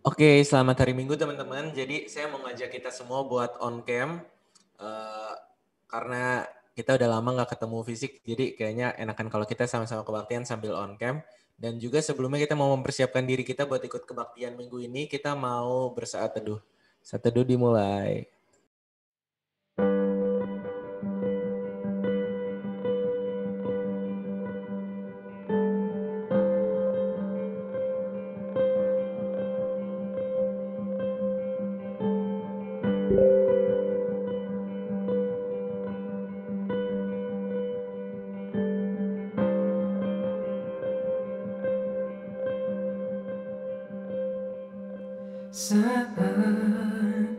Oke, selamat hari Minggu teman-teman. Jadi saya mau ngajak kita semua buat on cam karena kita udah lama nggak ketemu fisik. Jadi kayaknya enakan kalau kita sama-sama kebaktian sambil on cam. Dan juga sebelumnya kita mau mempersiapkan diri kita buat ikut kebaktian minggu ini. Kita mau bersaat teduh. Saat teduh dimulai. Saat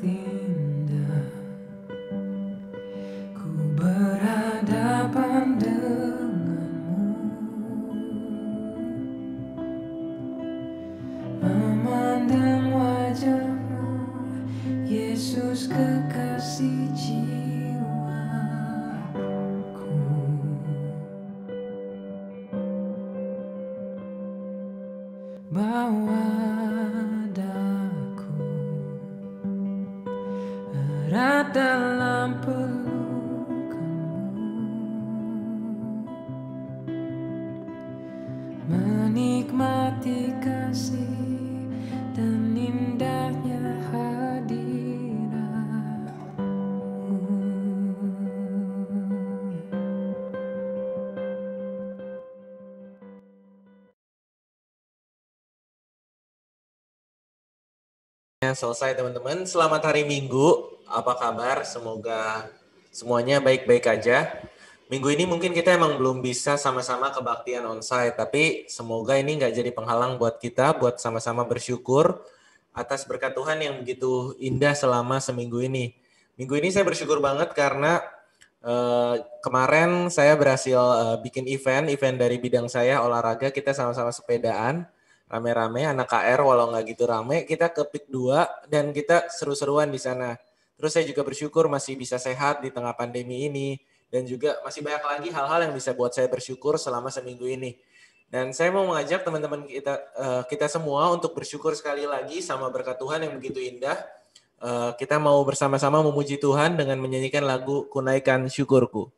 indah ku berhadapan denganmu, memandang wajahmu, Yesus kekasih jiwaku. Bawa erat dalam pelukanmu, menikmati kasih dan indahnya hadiratmu. Selesai teman-teman. Selamat hari Minggu. Apa kabar? Semoga semuanya baik-baik aja. Minggu ini mungkin kita emang belum bisa sama-sama kebaktian onsite, tapi semoga ini nggak jadi penghalang buat kita, buat sama-sama bersyukur atas berkat Tuhan yang begitu indah selama seminggu ini. Minggu ini saya bersyukur banget karena kemarin saya berhasil bikin event dari bidang saya, olahraga. Kita sama-sama sepedaan, rame-rame, anak KR walau nggak gitu rame, kita ke PIK 2 dan kita seru-seruan di sana. Terus saya juga bersyukur masih bisa sehat di tengah pandemi ini. Dan juga masih banyak lagi hal-hal yang bisa buat saya bersyukur selama seminggu ini. Dan saya mau mengajak teman-teman kita semua untuk bersyukur sekali lagi sama berkat Tuhan yang begitu indah. Kita mau bersama-sama memuji Tuhan dengan menyanyikan lagu Kunaikan Syukurku.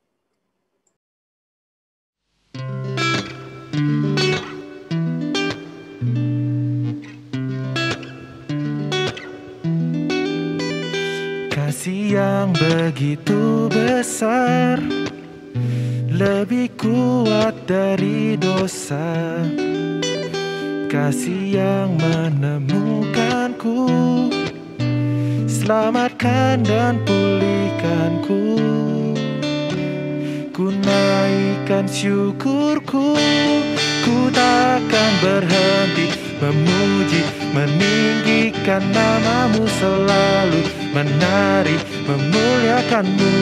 Kasih yang begitu besar, lebih kuat dari dosa. Kasih yang menemukanku, selamatkan dan pulihkanku. Ku naikkan syukurku, ku takkan berhenti memuji, meninggikan namamu selalu, menari, memuliakanmu.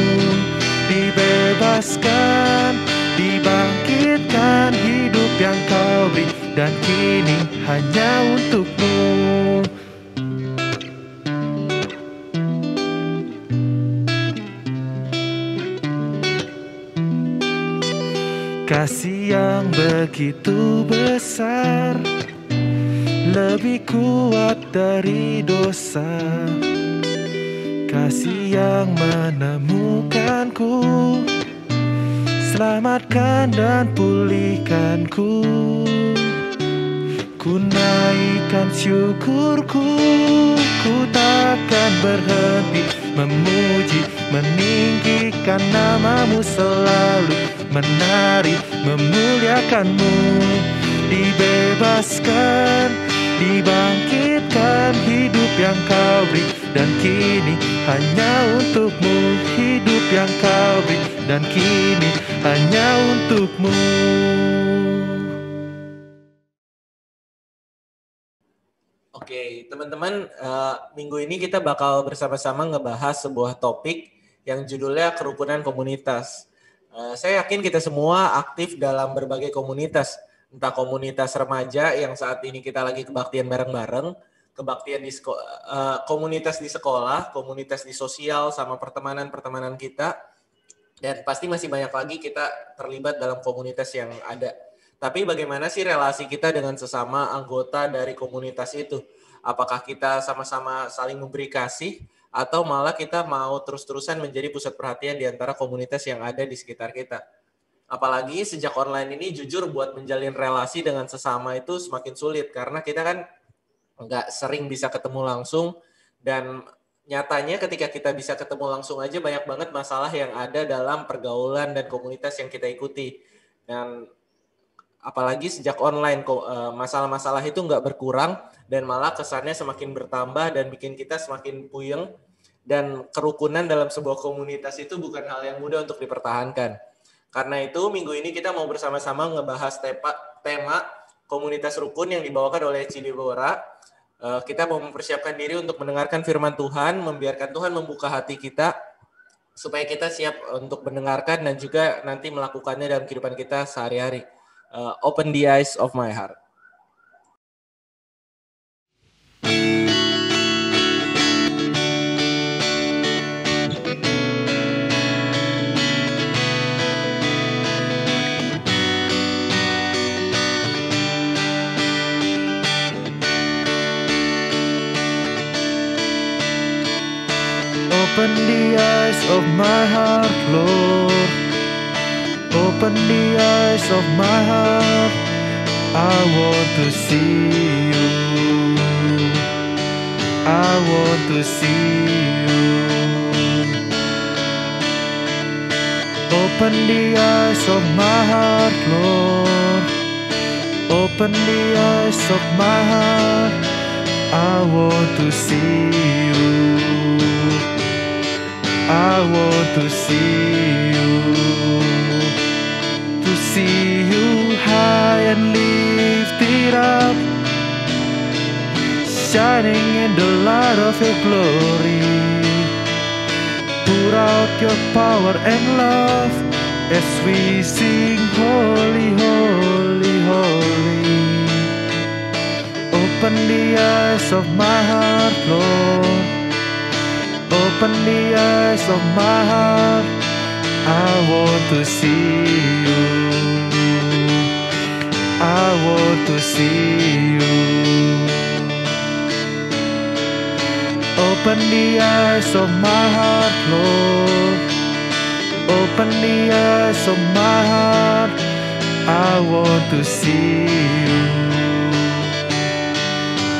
Dibebaskan, dibangkitkan hidup yang kau beri, dan kini hanya untukmu. Kasih yang begitu besar, lebih kuat dari dosa. Kasih yang menemukanku, selamatkan dan pulihkanku. Ku naikkan syukurku, ku takkan berhenti memuji, meninggikan namamu selalu, menari, memuliakanmu. Dibebaskan, dibangkitkan hidup yang kau beri, dan kini hanya untukmu. Hidup yang kau beri, dan kini hanya untukmu. Oke, teman-teman, minggu ini kita bakal bersama-sama ngebahas sebuah topik yang judulnya kerukunan komunitas. Saya yakin kita semua aktif dalam berbagai komunitas, entah komunitas remaja yang saat ini kita lagi kebaktian bareng-bareng, kebaktian di komunitas di sekolah, komunitas di sosial, sama pertemanan-pertemanan kita, dan pasti masih banyak lagi kita terlibat dalam komunitas yang ada. Tapi bagaimana sih relasi kita dengan sesama anggota dari komunitas itu? Apakah kita sama-sama saling memberi kasih, atau malah kita mau terus-terusan menjadi pusat perhatian di antara komunitas yang ada di sekitar kita. Apalagi sejak online ini jujur buat menjalin relasi dengan sesama itu semakin sulit, karena kita kan nggak sering bisa ketemu langsung, dan nyatanya ketika kita bisa ketemu langsung aja banyak banget masalah yang ada dalam pergaulan dan komunitas yang kita ikuti. Dan apalagi sejak online, masalah-masalah itu nggak berkurang, dan malah kesannya semakin bertambah dan bikin kita semakin puyeng, dan kerukunan dalam sebuah komunitas itu bukan hal yang mudah untuk dipertahankan. Karena itu minggu ini kita mau bersama-sama ngebahas tema komunitas rukun yang dibawakan oleh Cidebora. Kita mau mempersiapkan diri untuk mendengarkan firman Tuhan, membiarkan Tuhan membuka hati kita, supaya kita siap untuk mendengarkan dan juga nanti melakukannya dalam kehidupan kita sehari-hari. Open the eyes of my heart. Open the eyes of my heart, Lord. Open the eyes of my heart. I want to see you. I want to see you. Open the eyes of my heart, Lord. Open the eyes of my heart. I want to see you. I want to see you, to see you high and lifted up, shining in the light of your glory. Pour out your power and love as we sing holy, holy, holy. Open the eyes of my heart, Lord. Open the eyes of my heart. I want to see you. I want to see you. Open the eyes of my heart, Lord. Open the eyes of my heart. I want to see you.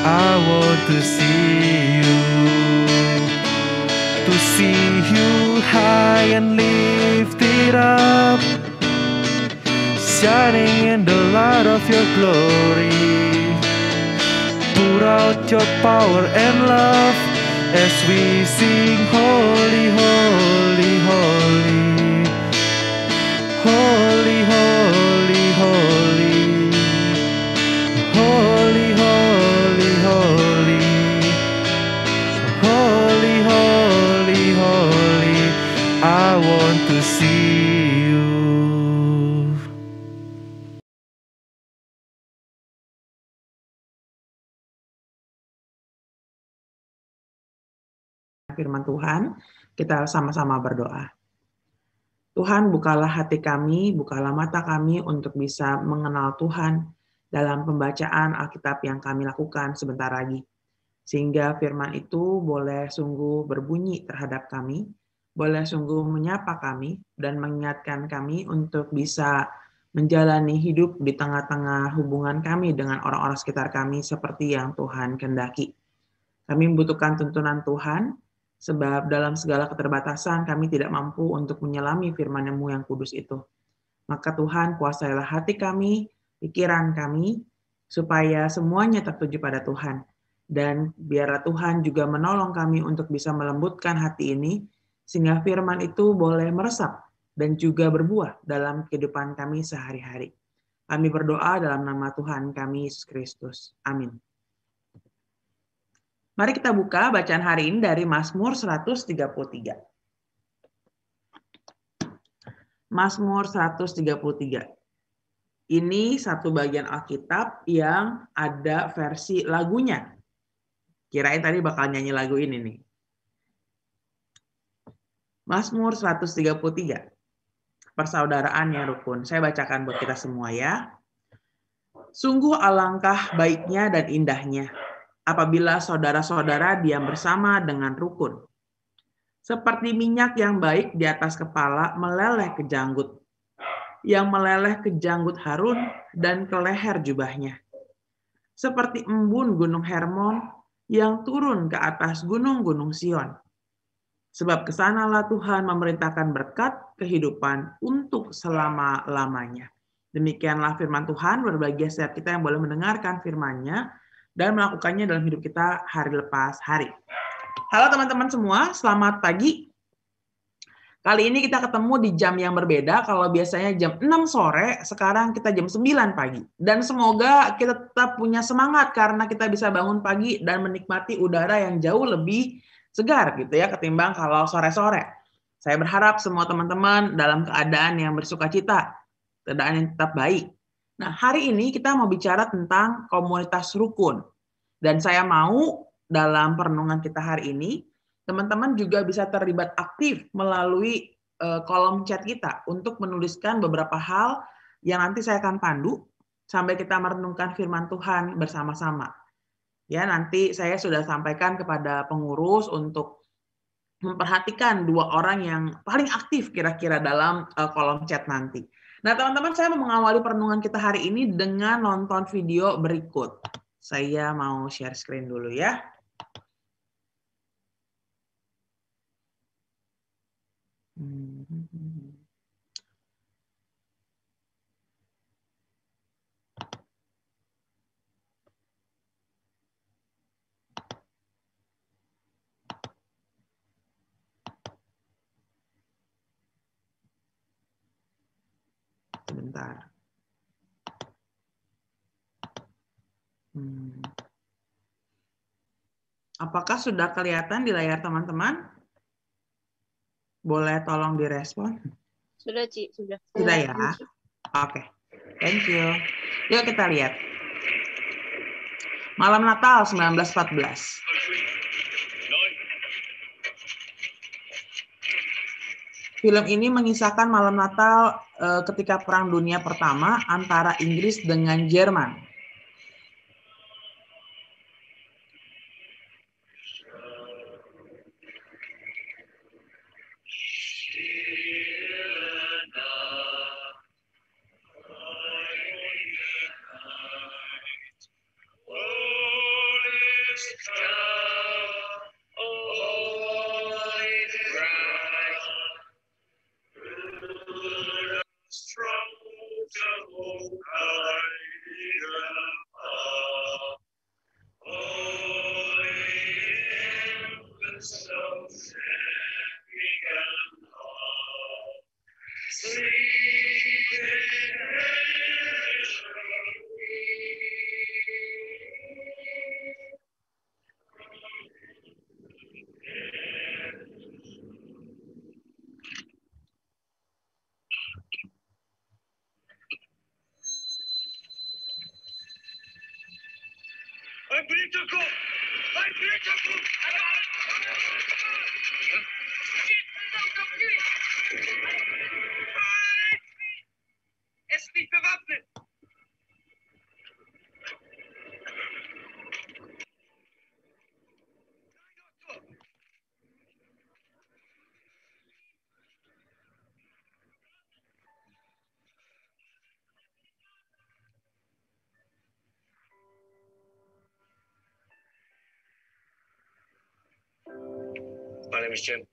I want to see you. To see you high and lifted up, shining in the light of your glory. Pour out your power and love as we sing holy, holy, holy. Holy, holy, holy. Holy, holy, holy. Holy, holy, holy, I want to see you. Firman Tuhan, kita sama-sama berdoa. Tuhan, bukalah hati kami, bukalah mata kami untuk bisa mengenal Tuhan dalam pembacaan Alkitab yang kami lakukan sebentar lagi. Sehingga firman itu boleh sungguh berbunyi terhadap kami, boleh sungguh menyapa kami, dan mengingatkan kami untuk bisa menjalani hidup di tengah-tengah hubungan kami dengan orang-orang sekitar kami seperti yang Tuhan kehendaki. Kami membutuhkan tuntunan Tuhan, sebab dalam segala keterbatasan kami tidak mampu untuk menyelami firman-Mu yang kudus itu. Maka Tuhan, kuasailah hati kami, pikiran kami, supaya semuanya tertuju pada Tuhan. Dan biarlah Tuhan juga menolong kami untuk bisa melembutkan hati ini, sehingga firman itu boleh meresap dan juga berbuah dalam kehidupan kami sehari-hari. Kami berdoa dalam nama Tuhan kami, Yesus Kristus. Amin. Mari kita buka bacaan hari ini dari Mazmur 133. Mazmur 133. Ini satu bagian Alkitab yang ada versi lagunya. Kirain tadi bakal nyanyi lagu ini nih. Mazmur 133. Persaudaraan yang rukun. Saya bacakan buat kita semua ya. Sungguh alangkah baiknya dan indahnya apabila saudara-saudara diam bersama dengan rukun. Seperti minyak yang baik di atas kepala meleleh ke janggut, yang meleleh ke janggut Harun dan ke leher jubahnya. Seperti embun gunung Hermon yang turun ke atas gunung-gunung Sion. Sebab kesanalah Tuhan memerintahkan berkat kehidupan untuk selama-lamanya. Demikianlah firman Tuhan, berbahagia setiap kita yang boleh mendengarkan firman-Nya dan melakukannya dalam hidup kita hari lepas hari. Halo teman-teman semua, selamat pagi. Kali ini kita ketemu di jam yang berbeda. Kalau biasanya jam 6 sore, sekarang kita jam 9 pagi. Dan semoga kita tetap punya semangat karena kita bisa bangun pagi dan menikmati udara yang jauh lebih segar gitu ya ketimbang kalau sore-sore. Saya berharap semua teman-teman dalam keadaan yang bersukacita, keadaan yang tetap baik. Nah, hari ini kita mau bicara tentang komunitas rukun. Dan saya mau dalam perenungan kita hari ini, teman-teman juga bisa terlibat aktif melalui kolom chat kita untuk menuliskan beberapa hal yang nanti saya akan pandu sampai kita merenungkan firman Tuhan bersama-sama. Ya, nanti saya sudah sampaikan kepada pengurus untuk memperhatikan 2 orang yang paling aktif kira-kira dalam kolom chat nanti. Nah, teman-teman, saya mau mengawali perenungan kita hari ini dengan nonton video berikut. Saya mau share screen dulu ya. Sebentar. Apakah sudah kelihatan di layar teman-teman? Boleh tolong direspon? Sudah, Ci. Sudah. Sudah ya? Oke. Thank you. Yuk kita lihat. Malam Natal 1914. Film ini mengisahkan malam Natal ketika Perang Dunia Pertama antara Inggris dengan Jerman. My name is Jim.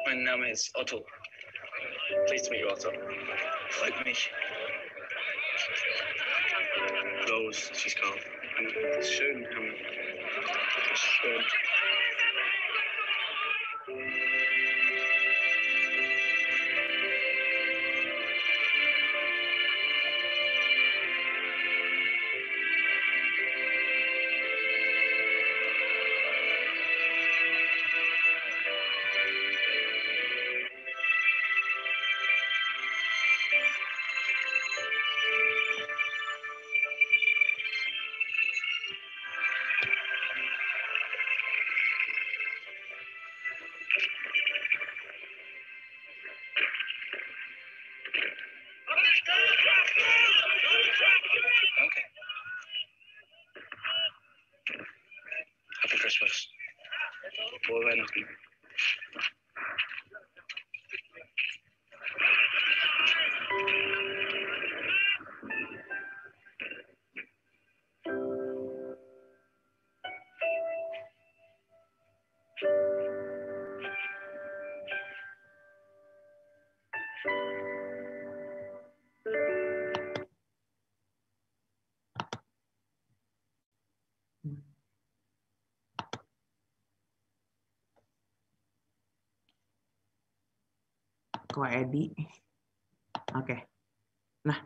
My name is Otto. Pleased to meet you, Otto. Like me. Rose, she's called. And Schön. Schön. します。妨害なくていい。Ko Edi. Oke. Nah,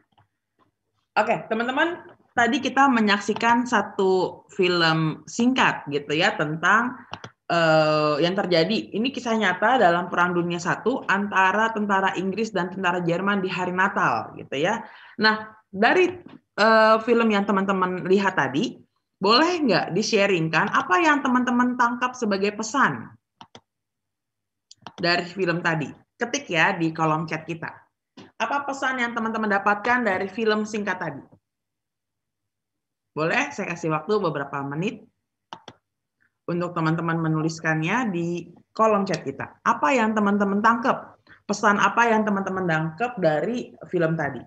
oke, teman-teman, tadi kita menyaksikan satu film singkat gitu ya tentang yang terjadi. Ini kisah nyata dalam Perang Dunia I antara tentara Inggris dan tentara Jerman di hari Natal gitu ya. Nah, dari film yang teman-teman lihat tadi, boleh nggak di-sharingkan apa yang teman-teman tangkap sebagai pesan dari film tadi? Ketik ya di kolom chat kita. Apa pesan yang teman-teman dapatkan dari film singkat tadi? Boleh, saya kasih waktu beberapa menit untuk teman-teman menuliskannya di kolom chat kita. Apa yang teman-teman tangkap? Pesan apa yang teman-teman tangkap dari film tadi?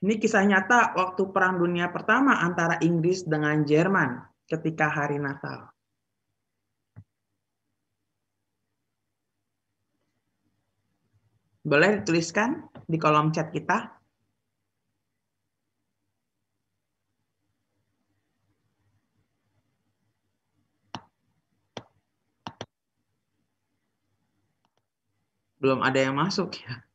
Ini kisah nyata waktu Perang Dunia Pertama antara Inggris dengan Jerman ketika hari Natal. Boleh dituliskan di kolom chat kita. Belum ada yang masuk ya.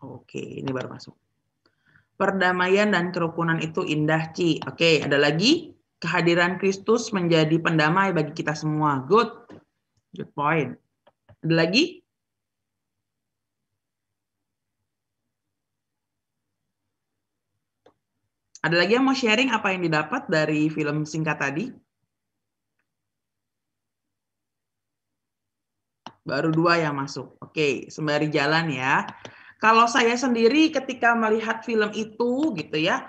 Oke, ini baru masuk. Perdamaian dan kerukunan itu indah, Ci. Oke, ada lagi? Kehadiran Kristus menjadi pendamai bagi kita semua. Good. Good point. Ada lagi? Ada lagi yang mau sharing apa yang didapat dari film singkat tadi? Baru 2 yang masuk. Oke, sembari jalan ya. Kalau saya sendiri ketika melihat film itu gitu ya,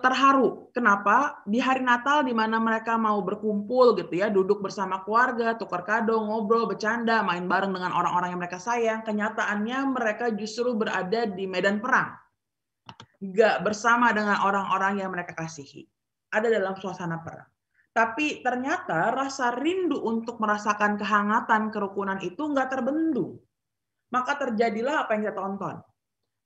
terharu. Kenapa? Di hari Natal di mana mereka mau berkumpul gitu ya, duduk bersama keluarga, tukar kado, ngobrol, bercanda, main bareng dengan orang-orang yang mereka sayang. Kenyataannya mereka justru berada di medan perang. Nggak bersama dengan orang-orang yang mereka kasihi. Ada dalam suasana perang. Tapi ternyata rasa rindu untuk merasakan kehangatan, kerukunan itu nggak terbendung. Maka terjadilah apa yang kita tonton.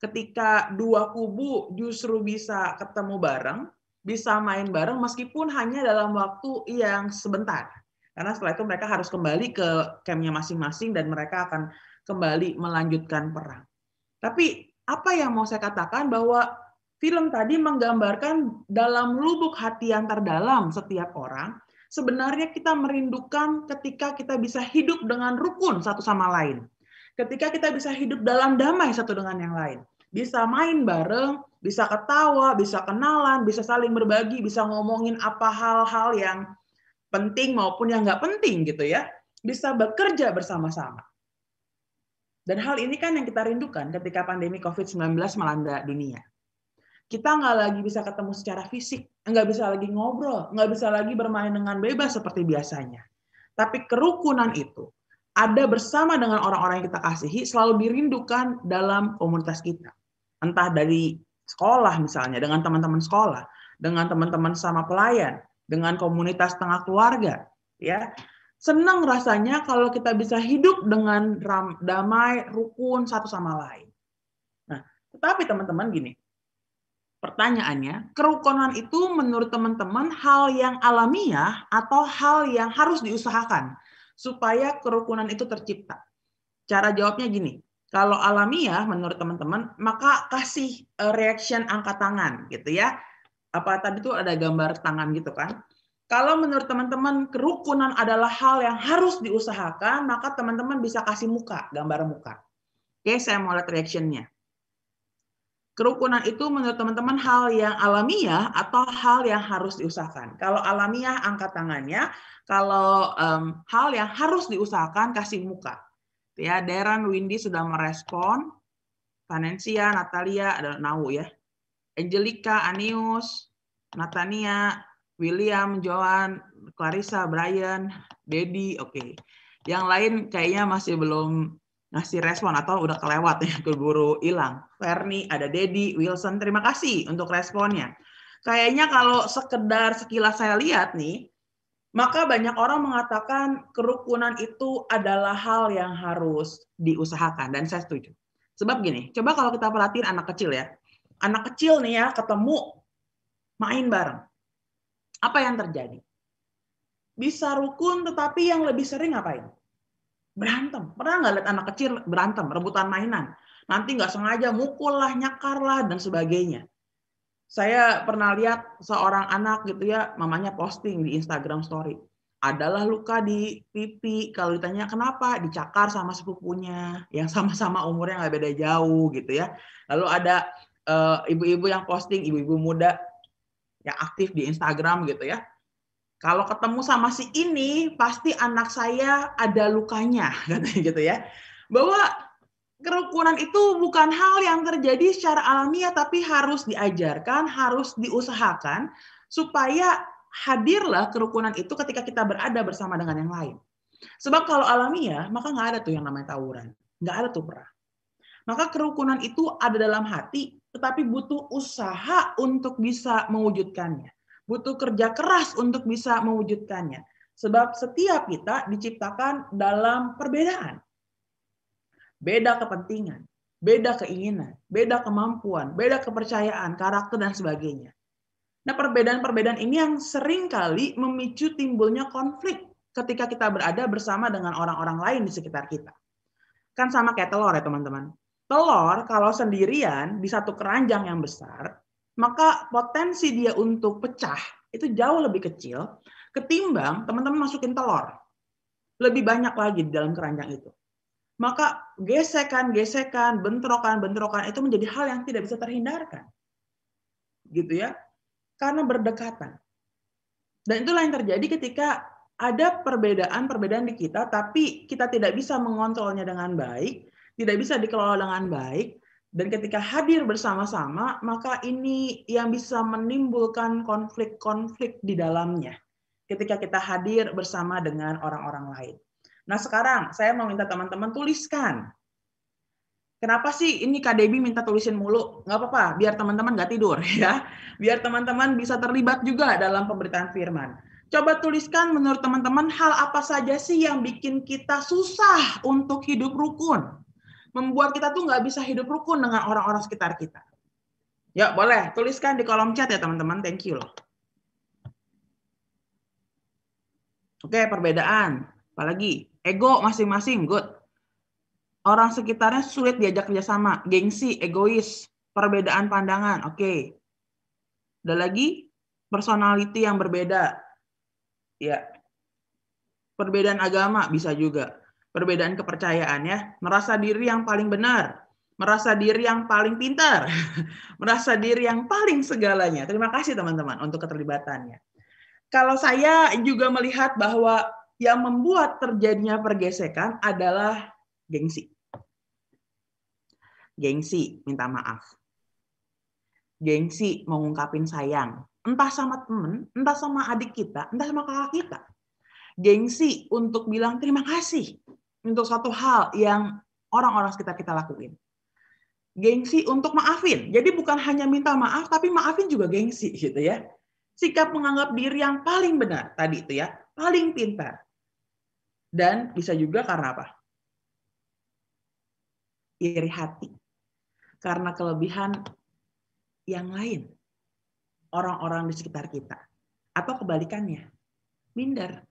Ketika dua kubu justru bisa ketemu bareng, bisa main bareng meskipun hanya dalam waktu yang sebentar. Karena setelah itu mereka harus kembali ke campnya masing-masing dan mereka akan kembali melanjutkan perang. Tapi apa yang mau saya katakan bahwa film tadi menggambarkan dalam lubuk hati yang terdalam setiap orang, sebenarnya kita merindukan ketika kita bisa hidup dengan rukun satu sama lain. Ketika kita bisa hidup dalam damai satu dengan yang lain. Bisa main bareng, bisa ketawa, bisa kenalan, bisa saling berbagi, bisa ngomongin apa hal-hal yang penting maupun yang nggak penting gitu ya. Bisa bekerja bersama-sama. Dan hal ini kan yang kita rindukan ketika pandemi COVID-19 melanda dunia. Kita nggak lagi bisa ketemu secara fisik, nggak bisa lagi ngobrol, nggak bisa lagi bermain dengan bebas seperti biasanya. Tapi kerukunan itu ada bersama dengan orang-orang yang kita kasihi selalu dirindukan dalam komunitas kita. Entah dari sekolah misalnya, dengan teman-teman sekolah, dengan teman-teman sama pelayan, dengan komunitas tengah keluarga. Ya, senang rasanya kalau kita bisa hidup dengan damai, rukun satu sama lain. Nah, tetapi teman-teman gini, pertanyaannya, kerukunan itu menurut teman-teman hal yang alamiah atau hal yang harus diusahakan supaya kerukunan itu tercipta? Cara jawabnya gini, kalau alamiah menurut teman-teman, maka kasih reaction angkat tangan gitu ya. Apa tadi tuh ada gambar tangan gitu kan? Kalau menurut teman-teman kerukunan adalah hal yang harus diusahakan, maka teman-teman bisa kasih muka, gambar muka. Oke, saya mau lihat reaction-nya. Kerukunan itu menurut teman-teman hal yang alamiah atau hal yang harus diusahakan? Kalau alamiah angkat tangannya, kalau hal yang harus diusahakan kasih muka. Ya, Darren, Windy sudah merespon. Vanencia, Natalia, ada Nau ya. Angelica, Anius, Natania, William, Joan, Clarissa, Brian, Dedi, oke. Yang lain kayaknya masih belum ngasih respon atau udah kelewat ya, keburu hilang. Ferni, ada Dedi, Wilson, terima kasih untuk responnya. Kayaknya kalau sekedar sekilas saya lihat nih, maka banyak orang mengatakan kerukunan itu adalah hal yang harus diusahakan, dan saya setuju. Sebab gini, coba kalau kita perhatiin anak kecil ya. Anak kecil nih ya ketemu main bareng. Apa yang terjadi? Bisa rukun tetapi yang lebih sering ngapain? Berantem. Pernah nggak lihat anak kecil berantem, rebutan mainan? Nanti nggak sengaja mukul lah, nyakar lah, dan sebagainya. Saya pernah lihat seorang anak gitu ya, mamanya posting di Instagram story. Adalah luka di pipi, kalau ditanya kenapa, dicakar sama sepupunya, yang sama-sama umurnya nggak beda jauh gitu ya. Lalu ada ibu-ibu yang posting, ibu-ibu muda yang aktif di Instagram gitu ya. Kalau ketemu sama si ini, pasti anak saya ada lukanya, katanya gitu ya. Bahwa kerukunan itu bukan hal yang terjadi secara alamiah, tapi harus diajarkan, harus diusahakan, supaya hadirlah kerukunan itu ketika kita berada bersama dengan yang lain. Sebab kalau alamiah, maka nggak ada tuh yang namanya tawuran. Nggak ada tuh perang. Maka kerukunan itu ada dalam hati, tetapi butuh usaha untuk bisa mewujudkannya. Butuh kerja keras untuk bisa mewujudkannya. Sebab setiap kita diciptakan dalam perbedaan. Beda kepentingan, beda keinginan, beda kemampuan, beda kepercayaan, karakter, dan sebagainya. Nah, perbedaan-perbedaan ini yang seringkali memicu timbulnya konflik ketika kita berada bersama dengan orang-orang lain di sekitar kita. Kan sama kayak telur ya teman-teman. Telur kalau sendirian di satu keranjang yang besar, maka potensi dia untuk pecah itu jauh lebih kecil ketimbang teman-teman masukin telur. Lebih banyak lagi di dalam keranjang itu. Maka gesekan-gesekan, bentrokan-bentrokan itu menjadi hal yang tidak bisa terhindarkan. Gitu ya. Karena berdekatan. Dan itulah yang terjadi ketika ada perbedaan-perbedaan di kita, tapi kita tidak bisa mengontrolnya dengan baik, tidak bisa dikelola dengan baik, dan ketika hadir bersama-sama, maka ini yang bisa menimbulkan konflik-konflik di dalamnya. Ketika kita hadir bersama dengan orang-orang lain. Nah sekarang saya mau minta teman-teman tuliskan. Kenapa sih ini Kak Debbie minta tulisin mulu? Nggak apa-apa, biar teman-teman nggak tidur ya. Biar teman-teman bisa terlibat juga dalam pemberitaan firman. Coba tuliskan menurut teman-teman hal apa saja sih yang bikin kita susah untuk hidup rukun. Membuat kita tuh nggak bisa hidup rukun dengan orang-orang sekitar kita. Ya boleh, tuliskan di kolom chat ya teman-teman, thank you loh. Oke, perbedaan. Apalagi? Ego masing-masing, good. Orang sekitarnya sulit diajak kerjasama. Gengsi, egois, perbedaan pandangan, oke. Ada lagi? Personality yang berbeda. Ya. Perbedaan agama bisa juga. Perbedaan kepercayaan ya. Merasa diri yang paling benar. Merasa diri yang paling pintar. Merasa diri yang paling segalanya. Terima kasih teman-teman untuk keterlibatannya. Kalau saya juga melihat bahwa yang membuat terjadinya pergesekan adalah gengsi. Gengsi minta maaf. Gengsi mengungkapin sayang. Entah sama teman, entah sama adik kita, entah sama kakak kita. Gengsi untuk bilang terima kasih untuk satu hal yang orang-orang sekitar kita lakuin. Gengsi untuk maafin. Jadi bukan hanya minta maaf, tapi maafin juga gengsi gitu ya. Sikap menganggap diri yang paling benar tadi itu ya, paling pintar. Dan bisa juga karena apa? Iri hati. Karena kelebihan yang lain. Orang-orang di sekitar kita. Atau kebalikannya. Minder.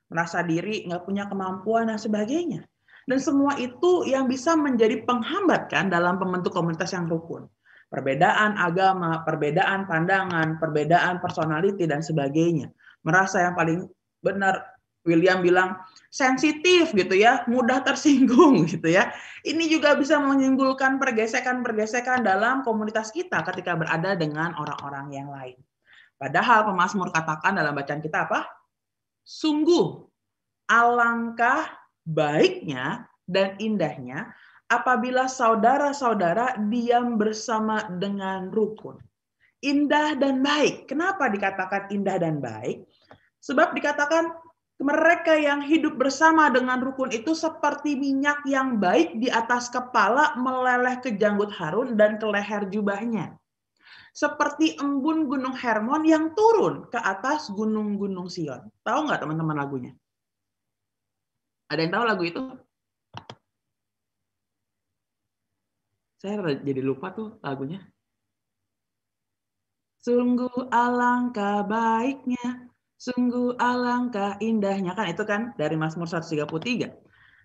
Merasa diri nggak punya kemampuan dan sebagainya. Dan semua itu yang bisa menjadi penghambat kan dalam pembentuk komunitas yang rukun. Perbedaan agama, perbedaan pandangan, perbedaan personality, dan sebagainya. Merasa yang paling benar. William bilang sensitif gitu ya, mudah tersinggung gitu ya. Ini juga bisa menimbulkan pergesekan-pergesekan dalam komunitas kita ketika berada dengan orang-orang yang lain. Padahal pemazmur katakan dalam bacaan kita apa? Sungguh alangkah baiknya dan indahnya apabila saudara-saudara diam bersama dengan rukun. Indah dan baik. Kenapa dikatakan indah dan baik? Sebab dikatakan mereka yang hidup bersama dengan rukun itu seperti minyak yang baik di atas kepala meleleh ke janggut Harun dan ke leher jubahnya. Seperti embun gunung Hermon yang turun ke atas gunung-gunung Sion. Tahu nggak teman-teman lagunya? Ada yang tahu lagu itu? Saya jadi lupa tuh lagunya. Sungguh alangkah baiknya, sungguh alangkah indahnya. Kan itu kan dari Mazmur 133.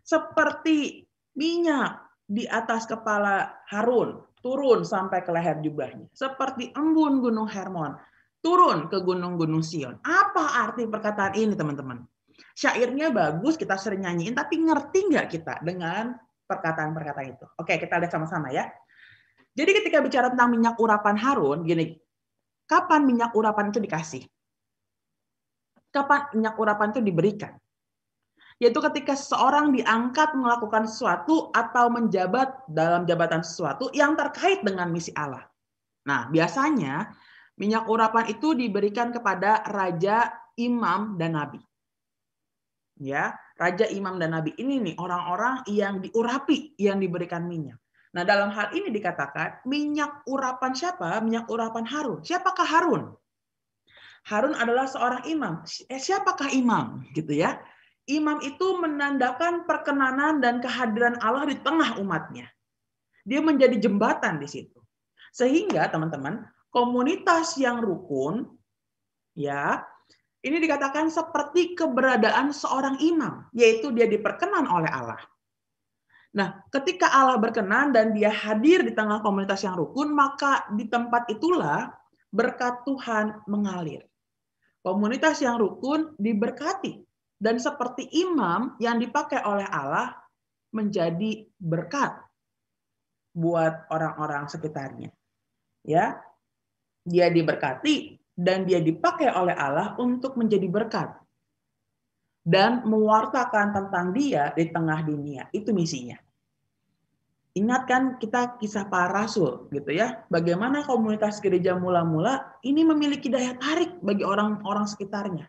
Seperti minyak di atas kepala Harun, turun sampai ke leher jubahnya. Seperti embun gunung Hermon, turun ke gunung-gunung Sion. Apa arti perkataan ini, teman-teman? Syairnya bagus, kita sering nyanyiin, tapi ngerti nggak kita dengan perkataan-perkataan itu? Oke, kita lihat sama-sama ya. Jadi ketika bicara tentang minyak urapan Harun, gini, kapan minyak urapan itu dikasih? Kapan minyak urapan itu diberikan? Yaitu ketika seseorang diangkat melakukan sesuatu atau menjabat dalam jabatan sesuatu yang terkait dengan misi Allah. Nah, biasanya minyak urapan itu diberikan kepada raja, imam, dan nabi. Ya, raja, imam, dan nabi ini nih orang-orang yang diurapi, yang diberikan minyak. Nah, dalam hal ini dikatakan minyak urapan siapa? Minyak urapan Harun. Siapakah Harun? Harun adalah seorang imam. Siapakah imam? Gitu ya. Imam itu menandakan perkenanan dan kehadiran Allah di tengah umatnya. Dia menjadi jembatan di situ. Sehingga teman-teman, komunitas yang rukun, ya, ini dikatakan seperti keberadaan seorang imam, yaitu dia diperkenan oleh Allah. Nah, ketika Allah berkenan dan dia hadir di tengah komunitas yang rukun, maka di tempat itulah berkat Tuhan mengalir. Komunitas yang rukun diberkati. Dan seperti imam yang dipakai oleh Allah menjadi berkat buat orang-orang sekitarnya. Ya, dia diberkati dan dia dipakai oleh Allah untuk menjadi berkat dan mewartakan tentang dia di tengah dunia. Itu misinya. Ingat kan kita kisah para rasul gitu ya. Bagaimana komunitas gereja mula-mula ini memiliki daya tarik bagi orang-orang sekitarnya.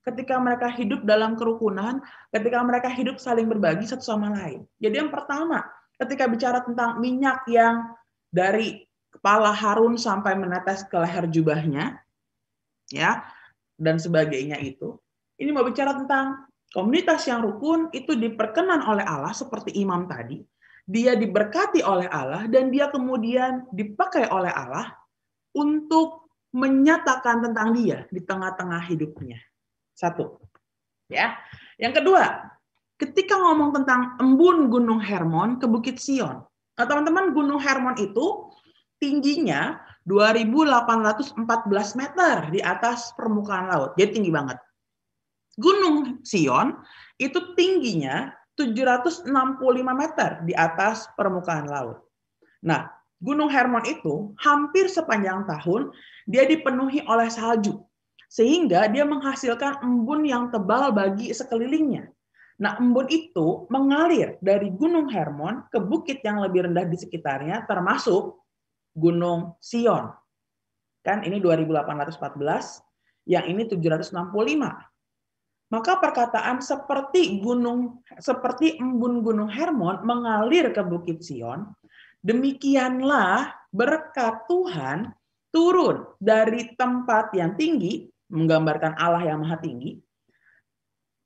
Ketika mereka hidup dalam kerukunan, ketika mereka hidup saling berbagi satu sama lain. Jadi yang pertama, ketika bicara tentang minyak yang dari kepala Harun sampai menetes ke leher jubahnya, ya, dan sebagainya itu, ini mau bicara tentang komunitas yang rukun itu diperkenan oleh Allah seperti imam tadi, dia diberkati oleh Allah dan dia kemudian dipakai oleh Allah untuk menyatakan tentang dia di tengah-tengah hidupnya. Satu. Ya. Yang kedua, ketika ngomong tentang embun Gunung Hermon ke Bukit Sion. Nah, teman-teman, Gunung Hermon itu tingginya 2.814 meter di atas permukaan laut. Jadi tinggi banget. Gunung Sion itu tingginya 765 meter di atas permukaan laut. Nah, Gunung Hermon itu hampir sepanjang tahun dia dipenuhi oleh salju. Sehingga dia menghasilkan embun yang tebal bagi sekelilingnya. Nah, embun itu mengalir dari Gunung Hermon ke bukit yang lebih rendah di sekitarnya, termasuk Gunung Sion. Kan ini 2.814, yang ini 765. Maka perkataan seperti embun Gunung Hermon mengalir ke Bukit Sion, demikianlah berkat Tuhan turun dari tempat yang tinggi, menggambarkan Allah yang maha tinggi,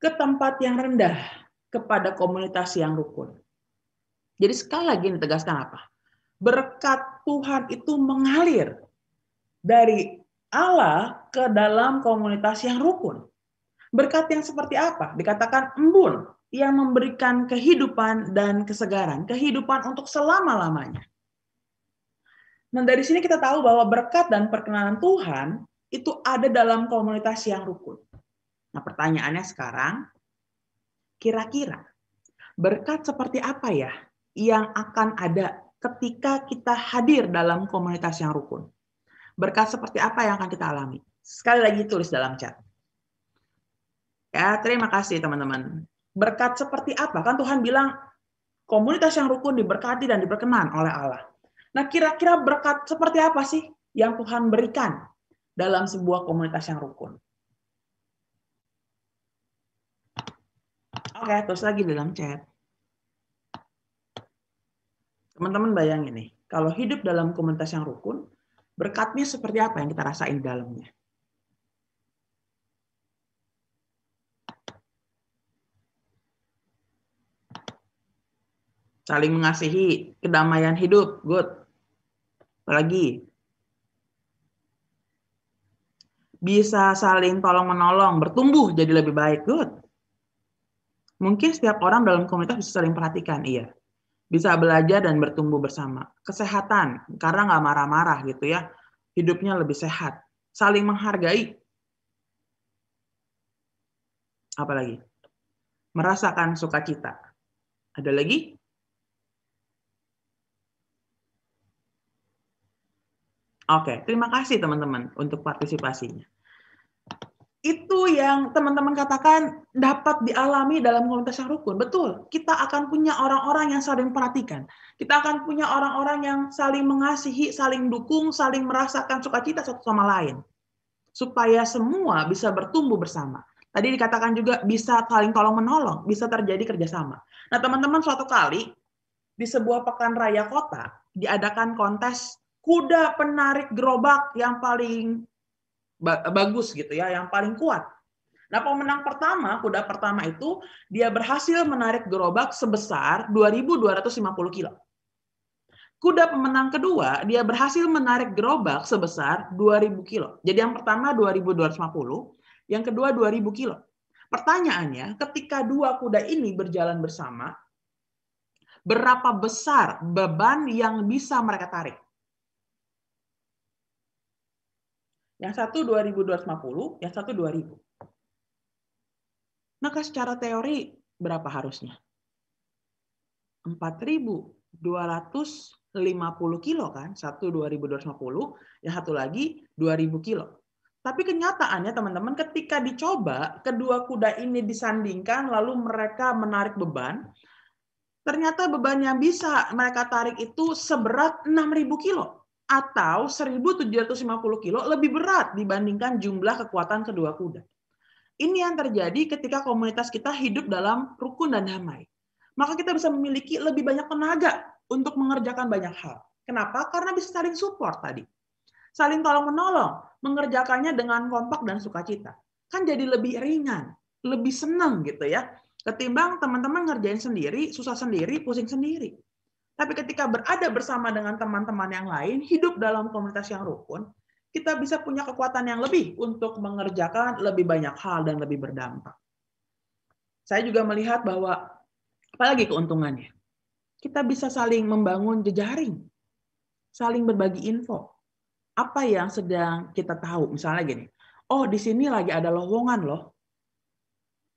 ke tempat yang rendah, kepada komunitas yang rukun. Jadi sekali lagi ditegaskan apa? Berkat Tuhan itu mengalir dari Allah ke dalam komunitas yang rukun. Berkat yang seperti apa? Dikatakan embun yang memberikan kehidupan dan kesegaran, kehidupan untuk selama-lamanya. Nah, dari sini kita tahu bahwa berkat dan perkenanan Tuhan itu ada dalam komunitas yang rukun. Nah, pertanyaannya sekarang, kira-kira berkat seperti apa ya yang akan ada ketika kita hadir dalam komunitas yang rukun? Berkat seperti apa yang akan kita alami? Sekali lagi tulis dalam chat. Ya, terima kasih teman-teman. Berkat seperti apa? Kan Tuhan bilang Komunitas yang rukun diberkati dan diberkenan oleh Allah. Nah, kira-kira berkat seperti apa sih yang Tuhan berikan dalam sebuah komunitas yang rukun? Oke, terus lagi dalam chat. Teman-teman bayangin nih, kalau hidup dalam komunitas yang rukun, berkatnya seperti apa yang kita rasain di dalamnya? Saling mengasihi, kedamaian hidup, good. Apalagi? Bisa saling tolong-menolong, bertumbuh jadi lebih baik, good. Mungkin setiap orang dalam komunitas bisa saling perhatikan, iya. Bisa belajar dan bertumbuh bersama. Kesehatan, karena nggak marah-marah gitu ya. Hidupnya lebih sehat. Saling menghargai. Apalagi? Merasakan sukacita. Ada lagi? Oke, terima kasih teman-teman untuk partisipasinya. Itu yang teman-teman katakan dapat dialami dalam komunitas yang rukun. Betul, kita akan punya orang-orang yang saling perhatikan. Kita akan punya orang-orang yang saling mengasihi, saling dukung, saling merasakan sukacita satu sama lain. Supaya semua bisa bertumbuh bersama. Tadi dikatakan juga bisa saling tolong-menolong, bisa terjadi kerjasama. Nah teman-teman, suatu kali di sebuah pekan raya kota, diadakan kontes kuda penarik gerobak yang paling bagus gitu ya, yang paling kuat. Nah, pemenang pertama, kuda pertama itu dia berhasil menarik gerobak sebesar 2.250 kilo. Kuda pemenang kedua, dia berhasil menarik gerobak sebesar 2.000 kilo. Jadi yang pertama 2.250, yang kedua 2.000 kilo. Pertanyaannya, ketika dua kuda ini berjalan bersama, berapa besar beban yang bisa mereka tarik? Yang satu 2.250, yang satu 2.000. Maka secara teori berapa harusnya? 4.250 kilo kan? Satu 2.250, yang satu lagi 2.000 kilo. Tapi kenyataannya teman-teman, ketika dicoba, kedua kuda ini disandingkan, lalu mereka menarik beban, ternyata beban yang bisa mereka tarik itu seberat 6.000 kilo. Atau 1.750 kilo lebih berat dibandingkan jumlah kekuatan kedua kuda. Ini yang terjadi ketika komunitas kita hidup dalam rukun dan damai. Maka kita bisa memiliki lebih banyak tenaga untuk mengerjakan banyak hal. Kenapa? Karena bisa saling support tadi. Saling tolong-menolong, mengerjakannya dengan kompak dan sukacita. Kan jadi lebih ringan, lebih senang gitu ya. Ketimbang teman-teman ngerjain sendiri, susah sendiri, pusing sendiri. Tapi ketika berada bersama dengan teman-teman yang lain, hidup dalam komunitas yang rukun, kita bisa punya kekuatan yang lebih untuk mengerjakan lebih banyak hal dan lebih berdampak. Saya juga melihat bahwa, apalagi keuntungannya, kita bisa saling membangun jejaring, saling berbagi info. Apa yang sedang kita tahu, misalnya gini, oh di sini lagi ada lowongan loh,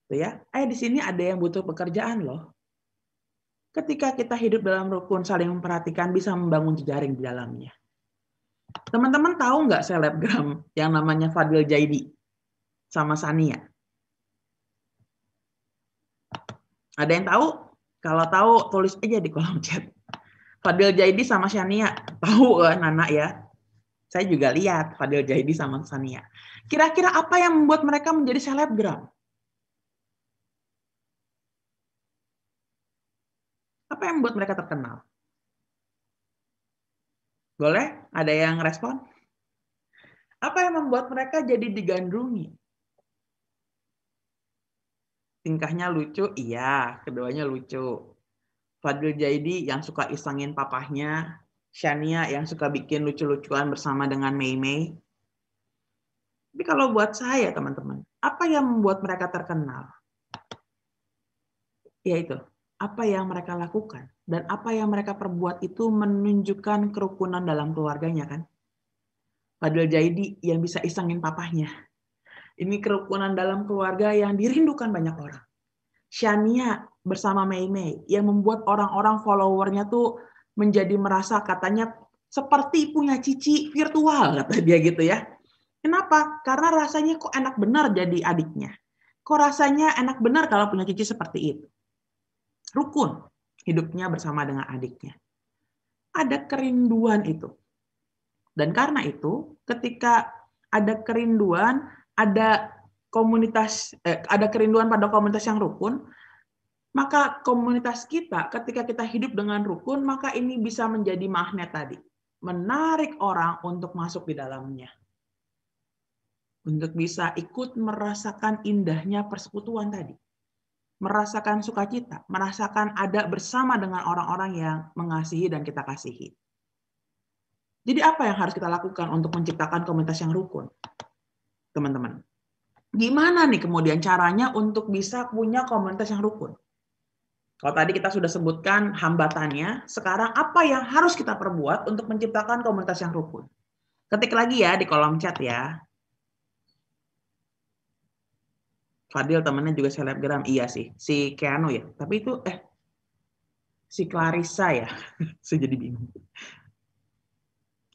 ya, di sini ada yang butuh pekerjaan loh. Ketika kita hidup dalam rukun, saling memperhatikan, bisa membangun jejaring di dalamnya. Teman-teman tahu nggak selebgram yang namanya Fadil Jaidi sama Sania? Ada yang tahu? Kalau tahu, tulis aja di kolom chat. Fadil Jaidi sama Sania. Tahu Nana ya? Saya juga lihat Fadil Jaidi sama Sania. Kira-kira apa yang membuat mereka menjadi selebgram? Apa yang membuat mereka terkenal? Boleh? Ada yang respon? Apa yang membuat mereka jadi digandrungi? Tingkahnya lucu? Iya, keduanya lucu. Fadil Jaidi yang suka isengin papahnya, Shania yang suka bikin lucu-lucuan bersama dengan Mei Mei. Tapi kalau buat saya, teman-teman, apa yang membuat mereka terkenal? Yaitu, apa yang mereka lakukan dan apa yang mereka perbuat itu menunjukkan kerukunan dalam keluarganya kan. Fadil Jaidi yang bisa isengin papahnya. Ini kerukunan dalam keluarga yang dirindukan banyak orang. Shania bersama Mei Mei yang membuat orang-orang followernya tuh menjadi merasa katanya seperti punya cici virtual, kata dia gitu ya. Kenapa? Karena rasanya kok enak benar jadi adiknya. Kok rasanya enak benar kalau punya cici seperti itu. Rukun. hidupnya bersama dengan adiknya. Ada kerinduan itu. Dan karena itu, ketika ada kerinduan, ada kerinduan pada komunitas yang rukun, maka komunitas kita, ketika kita hidup dengan rukun, maka ini bisa menjadi magnet tadi. Menarik orang untuk masuk di dalamnya. Untuk bisa ikut merasakan indahnya persekutuan tadi. Merasakan sukacita, merasakan ada bersama dengan orang-orang yang mengasihi dan kita kasihi. Jadi apa yang harus kita lakukan untuk menciptakan komunitas yang rukun? Teman-teman. Gimana nih kemudian caranya untuk bisa punya komunitas yang rukun? Kalau tadi kita sudah sebutkan hambatannya, sekarang apa yang harus kita perbuat untuk menciptakan komunitas yang rukun? Ketik lagi ya di kolom chat ya. Fadil temennya juga selebgram, iya sih. Si Keanu ya, tapi itu si Clarissa ya. Saya jadi bingung.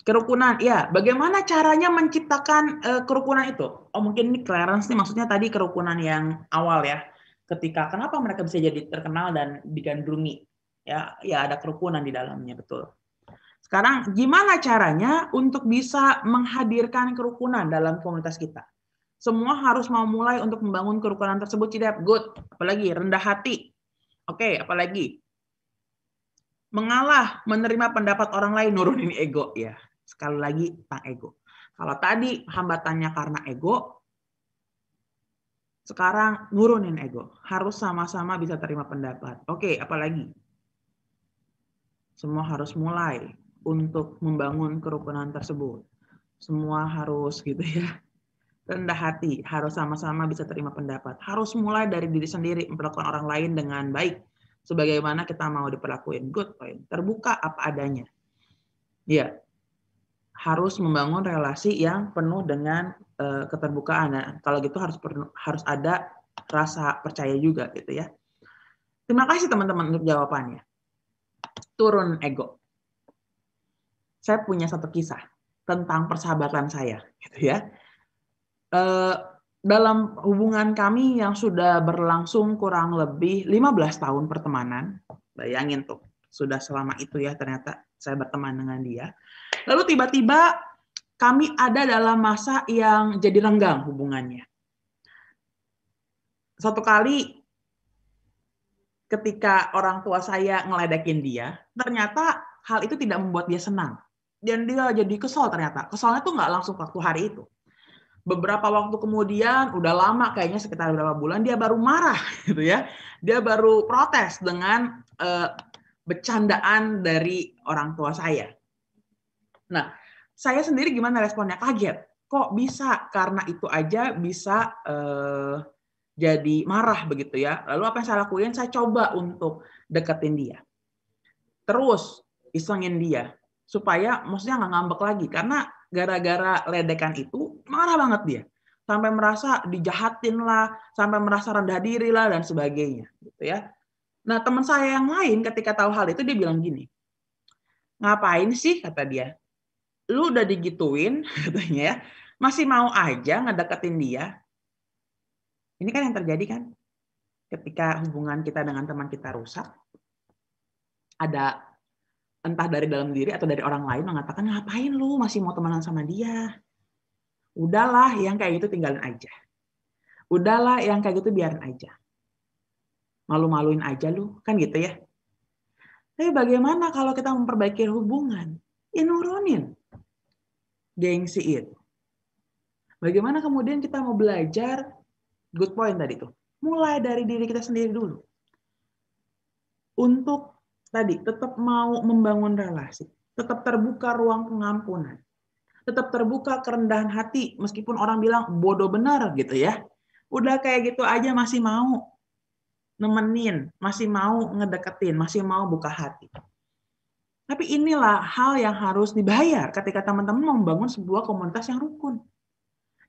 Kerukunan, ya. Bagaimana caranya menciptakan kerukunan itu? Oh mungkin ini Clarence nih maksudnya tadi kerukunan yang awal ya. Ketika kenapa mereka bisa jadi terkenal dan digandrungi? Ya ada kerukunan di dalamnya, betul. Sekarang gimana caranya untuk bisa menghadirkan kerukunan dalam komunitas kita? Semua harus mau mulai untuk membangun kerukunan tersebut, tidak good. Apalagi rendah hati. Oke, apalagi mengalah, menerima pendapat orang lain, nurunin ego ya. Sekali lagi tentang ego. Kalau tadi hambatannya karena ego, sekarang nurunin ego. Harus sama-sama bisa terima pendapat. Oke, apalagi? Semua harus mulai untuk membangun kerukunan tersebut. Semua harus gitu ya. Rendah hati, harus sama-sama bisa terima pendapat. Harus mulai dari diri sendiri, memperlakukan orang lain dengan baik. Sebagaimana kita mau diperlakuin. Good point. Terbuka apa adanya. Ya, harus membangun relasi yang penuh dengan keterbukaan. Nah, kalau gitu harus ada rasa percaya juga gitu ya. Terima kasih teman-teman untuk jawabannya. Turun ego. Saya punya satu kisah tentang persahabatan saya, gitu ya. Dalam hubungan kami yang sudah berlangsung kurang lebih 15 tahun pertemanan, bayangin tuh, sudah selama itu ya ternyata saya berteman dengan dia. Lalu tiba-tiba kami ada dalam masa yang jadi renggang hubungannya. Suatu kali ketika orang tua saya ngeledekin dia, ternyata hal itu tidak membuat dia senang. Dan dia jadi kesal ternyata. Kesalnya tuh nggak langsung waktu hari itu. Beberapa waktu kemudian, udah lama kayaknya sekitar beberapa bulan, dia baru marah gitu ya. Dia baru protes dengan bercandaan dari orang tua saya. Nah, saya sendiri gimana responnya? Kaget. Kok bisa? Karena itu aja bisa jadi marah begitu ya. Lalu apa yang saya lakuin? Saya coba untuk deketin dia. Terus isengin dia. Supaya maksudnya nggak ngambek lagi. Karena gara-gara ledekan itu marah banget dia. Sampai merasa dijahatin lah. Sampai merasa rendah diri lah dan sebagainya. Gitu ya. Nah teman saya yang lain ketika tahu hal itu dia bilang gini. Ngapain sih? Kata dia. Lu udah digituin katanya ya. Masih mau aja ngedeketin dia. Ini kan yang terjadi kan. Ketika hubungan kita dengan teman kita rusak. Ada entah dari dalam diri atau dari orang lain mengatakan, ngapain lu masih mau temenan sama dia? Udahlah, yang kayak gitu tinggalin aja. Udahlah, yang kayak gitu biarin aja. Malu-maluin aja lu, kan gitu ya. Tapi bagaimana kalau kita memperbaiki hubungan? Ya nurunin gengsi itu. Bagaimana kemudian kita mau belajar, good point tadi tuh, mulai dari diri kita sendiri dulu. Untuk tadi, tetap mau membangun relasi. Tetap terbuka ruang pengampunan. Tetap terbuka kerendahan hati. Meskipun orang bilang bodoh benar gitu ya. Udah kayak gitu aja masih mau nemenin. Masih mau ngedeketin. Masih mau buka hati. Tapi inilah hal yang harus dibayar ketika teman-teman mau membangun sebuah komunitas yang rukun.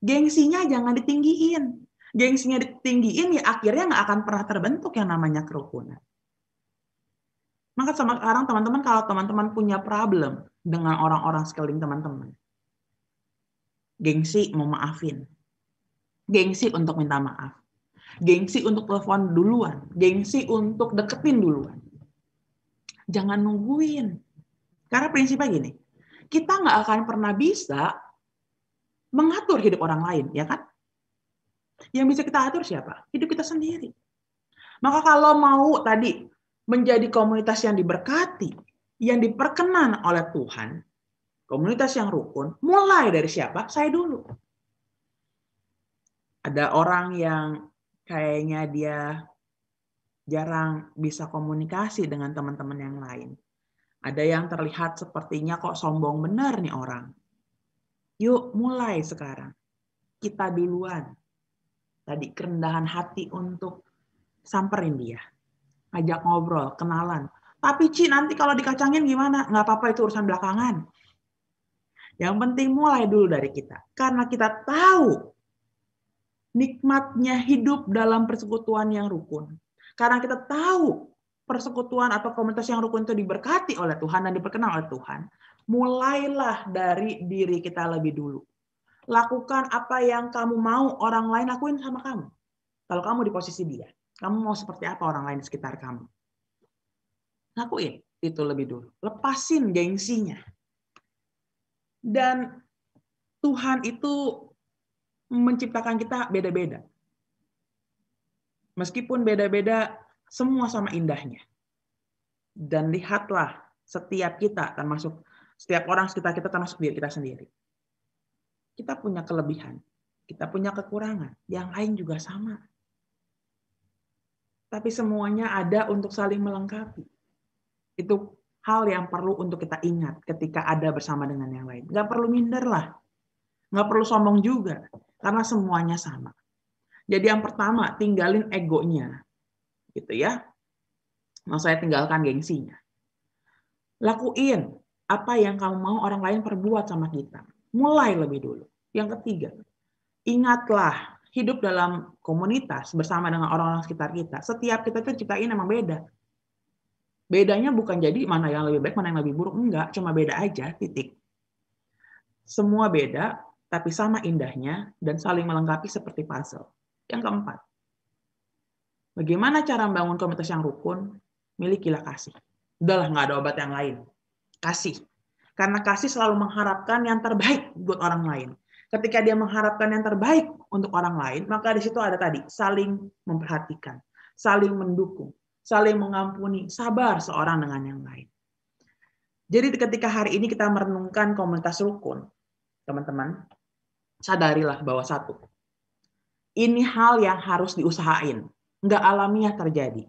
Gengsinya jangan ditinggiin. Gengsinya ditinggiin ya akhirnya nggak akan pernah terbentuk yang namanya kerukunan. Maka sekarang teman-teman, kalau teman-teman punya problem dengan orang-orang sekeliling teman-teman, gengsi mau maafin, gengsi untuk minta maaf, gengsi untuk telepon duluan, gengsi untuk deketin duluan. Jangan nungguin. Karena prinsipnya gini, kita nggak akan pernah bisa mengatur hidup orang lain, ya kan? Yang bisa kita atur siapa? Hidup kita sendiri. Maka kalau mau tadi menjadi komunitas yang diberkati, yang diperkenan oleh Tuhan, komunitas yang rukun, mulai dari siapa? Saya dulu. Ada orang yang kayaknya dia jarang bisa komunikasi dengan teman-teman yang lain. Ada yang terlihat sepertinya kok sombong benar nih orang. Yuk mulai sekarang. Kita duluan. Tadi kerendahan hati untuk samperin dia. Ajak ngobrol, kenalan. Tapi Ci, nanti kalau dikacangin gimana? Nggak apa-apa, itu urusan belakangan. Yang penting mulai dulu dari kita. Karena kita tahu nikmatnya hidup dalam persekutuan yang rukun. Karena kita tahu persekutuan atau komunitas yang rukun itu diberkati oleh Tuhan dan diperkenan oleh Tuhan. Mulailah dari diri kita lebih dulu. Lakukan apa yang kamu mau orang lain lakuin sama kamu. Kalau kamu di posisi dia, kamu mau seperti apa orang lain di sekitar kamu. Lakuin itu lebih dulu. Lepasin gengsinya. Dan Tuhan itu menciptakan kita beda-beda. Meskipun beda-beda, semua sama indahnya. Dan lihatlah setiap kita, termasuk setiap orang sekitar kita, termasuk diri kita sendiri. Kita punya kelebihan, kita punya kekurangan, yang lain juga sama. Tapi semuanya ada untuk saling melengkapi. Itu hal yang perlu untuk kita ingat ketika ada bersama dengan yang lain. Nggak perlu minder lah. Nggak perlu sombong juga. Karena semuanya sama. Jadi yang pertama, tinggalin egonya. Gitu ya. Maksudnya tinggalkan gengsinya. Lakuin apa yang kamu mau orang lain perbuat sama kita. Mulai lebih dulu. Yang ketiga, ingatlah hidup dalam komunitas bersama dengan orang-orang sekitar kita. Setiap kita itu ciptain emang beda. Bedanya bukan jadi mana yang lebih baik, mana yang lebih buruk. Enggak, cuma beda aja, titik. Semua beda, tapi sama indahnya dan saling melengkapi seperti puzzle. Yang keempat, bagaimana cara membangun komunitas yang rukun? Milikilah kasih. Udahlah, nggak ada obat yang lain. Kasih. Karena kasih selalu mengharapkan yang terbaik buat orang lain. Ketika dia mengharapkan yang terbaik untuk orang lain, maka di situ ada tadi, saling memperhatikan, saling mendukung, saling mengampuni, sabar seorang dengan yang lain. Jadi ketika hari ini kita merenungkan komunitas rukun, teman-teman, sadarilah bahwa satu, ini hal yang harus diusahain, nggak alamiah terjadi.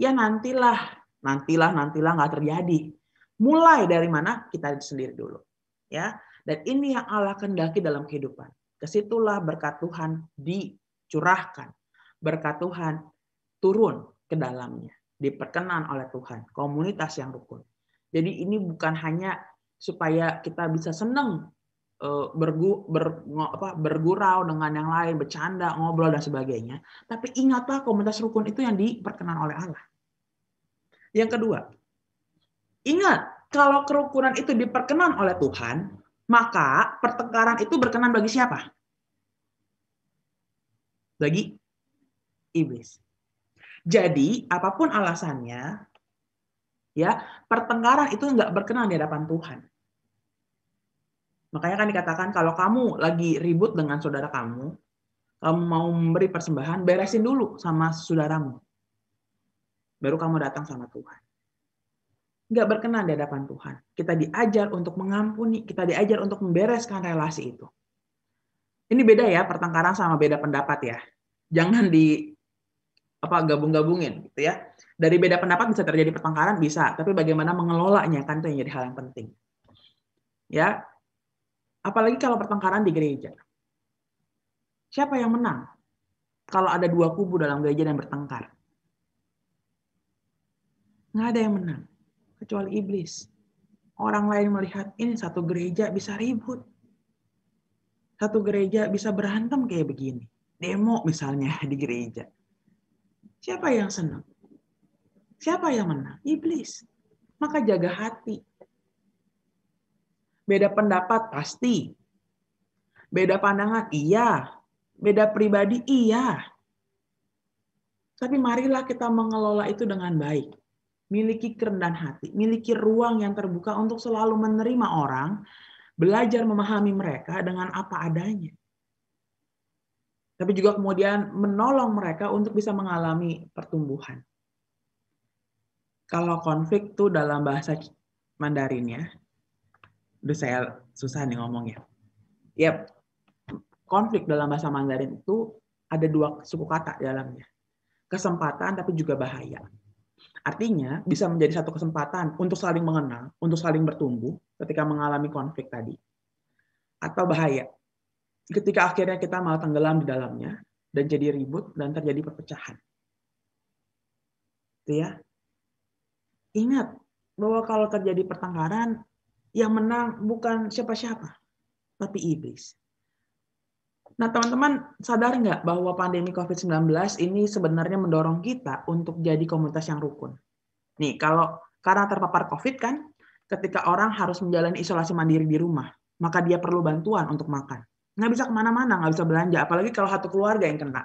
Ya nantilah nggak terjadi. Mulai dari mana? Kita sendiri dulu, ya. Dan ini yang Allah kehendaki dalam kehidupan. Kesitulah berkat Tuhan dicurahkan, berkat Tuhan turun ke dalamnya, diperkenan oleh Tuhan, komunitas yang rukun. Jadi ini bukan hanya supaya kita bisa senang bergurau dengan yang lain, bercanda, ngobrol dan sebagainya. Tapi ingatlah komunitas rukun itu yang diperkenan oleh Allah. Yang kedua, ingat kalau kerukunan itu diperkenan oleh Tuhan, maka pertengkaran itu berkenan bagi siapa? Bagi iblis. Jadi apapun alasannya, ya pertengkaran itu nggak berkenan di hadapan Tuhan. Makanya kan dikatakan kalau kamu lagi ribut dengan saudara kamu mau memberi persembahan, beresin dulu sama saudaramu. Baru kamu datang sama Tuhan. Nggak berkenan di hadapan Tuhan. Kita diajar untuk mengampuni, kita diajar untuk membereskan relasi itu. Ini beda ya, pertengkaran sama beda pendapat ya. Jangan gabung-gabungin gitu ya. Dari beda pendapat bisa terjadi pertengkaran, bisa. Tapi bagaimana mengelolanya kan itu yang jadi hal yang penting. Ya, apalagi kalau pertengkaran di gereja. Siapa yang menang? Kalau ada dua kubu dalam gereja dan bertengkar. Nggak ada yang menang. Kecuali iblis. Orang lain melihat ini satu gereja bisa ribut. Satu gereja bisa berantem kayak begini. Demo misalnya di gereja. Siapa yang senang? Siapa yang menang? Iblis. Maka jaga hati. Beda pendapat pasti. Beda pandangan iya. Beda pribadi iya. Tapi marilah kita mengelola itu dengan baik. miliki kerendahan hati, miliki ruang yang terbuka untuk selalu menerima orang, belajar memahami mereka dengan apa adanya. Tapi juga kemudian menolong mereka untuk bisa mengalami pertumbuhan. Kalau konflik tuh dalam bahasa Mandarinnya, saya susah nih ngomongnya. Yap, konflik dalam bahasa Mandarin itu ada 2 suku kata di dalamnya. Kesempatan tapi juga bahaya. Artinya bisa menjadi satu kesempatan untuk saling mengenal, untuk saling bertumbuh ketika mengalami konflik tadi. Atau bahaya, ketika akhirnya kita malah tenggelam di dalamnya dan jadi ribut dan terjadi perpecahan. Itu ya. Ingat bahwa kalau terjadi pertengkaran, yang menang bukan siapa-siapa, tapi iblis. Nah, teman-teman sadar nggak bahwa pandemi COVID-19 ini sebenarnya mendorong kita untuk jadi komunitas yang rukun. Nih, kalau karena terpapar COVID kan, ketika orang harus menjalani isolasi mandiri di rumah, maka dia perlu bantuan untuk makan. Nggak bisa kemana-mana, nggak bisa belanja, apalagi kalau satu keluarga yang kena.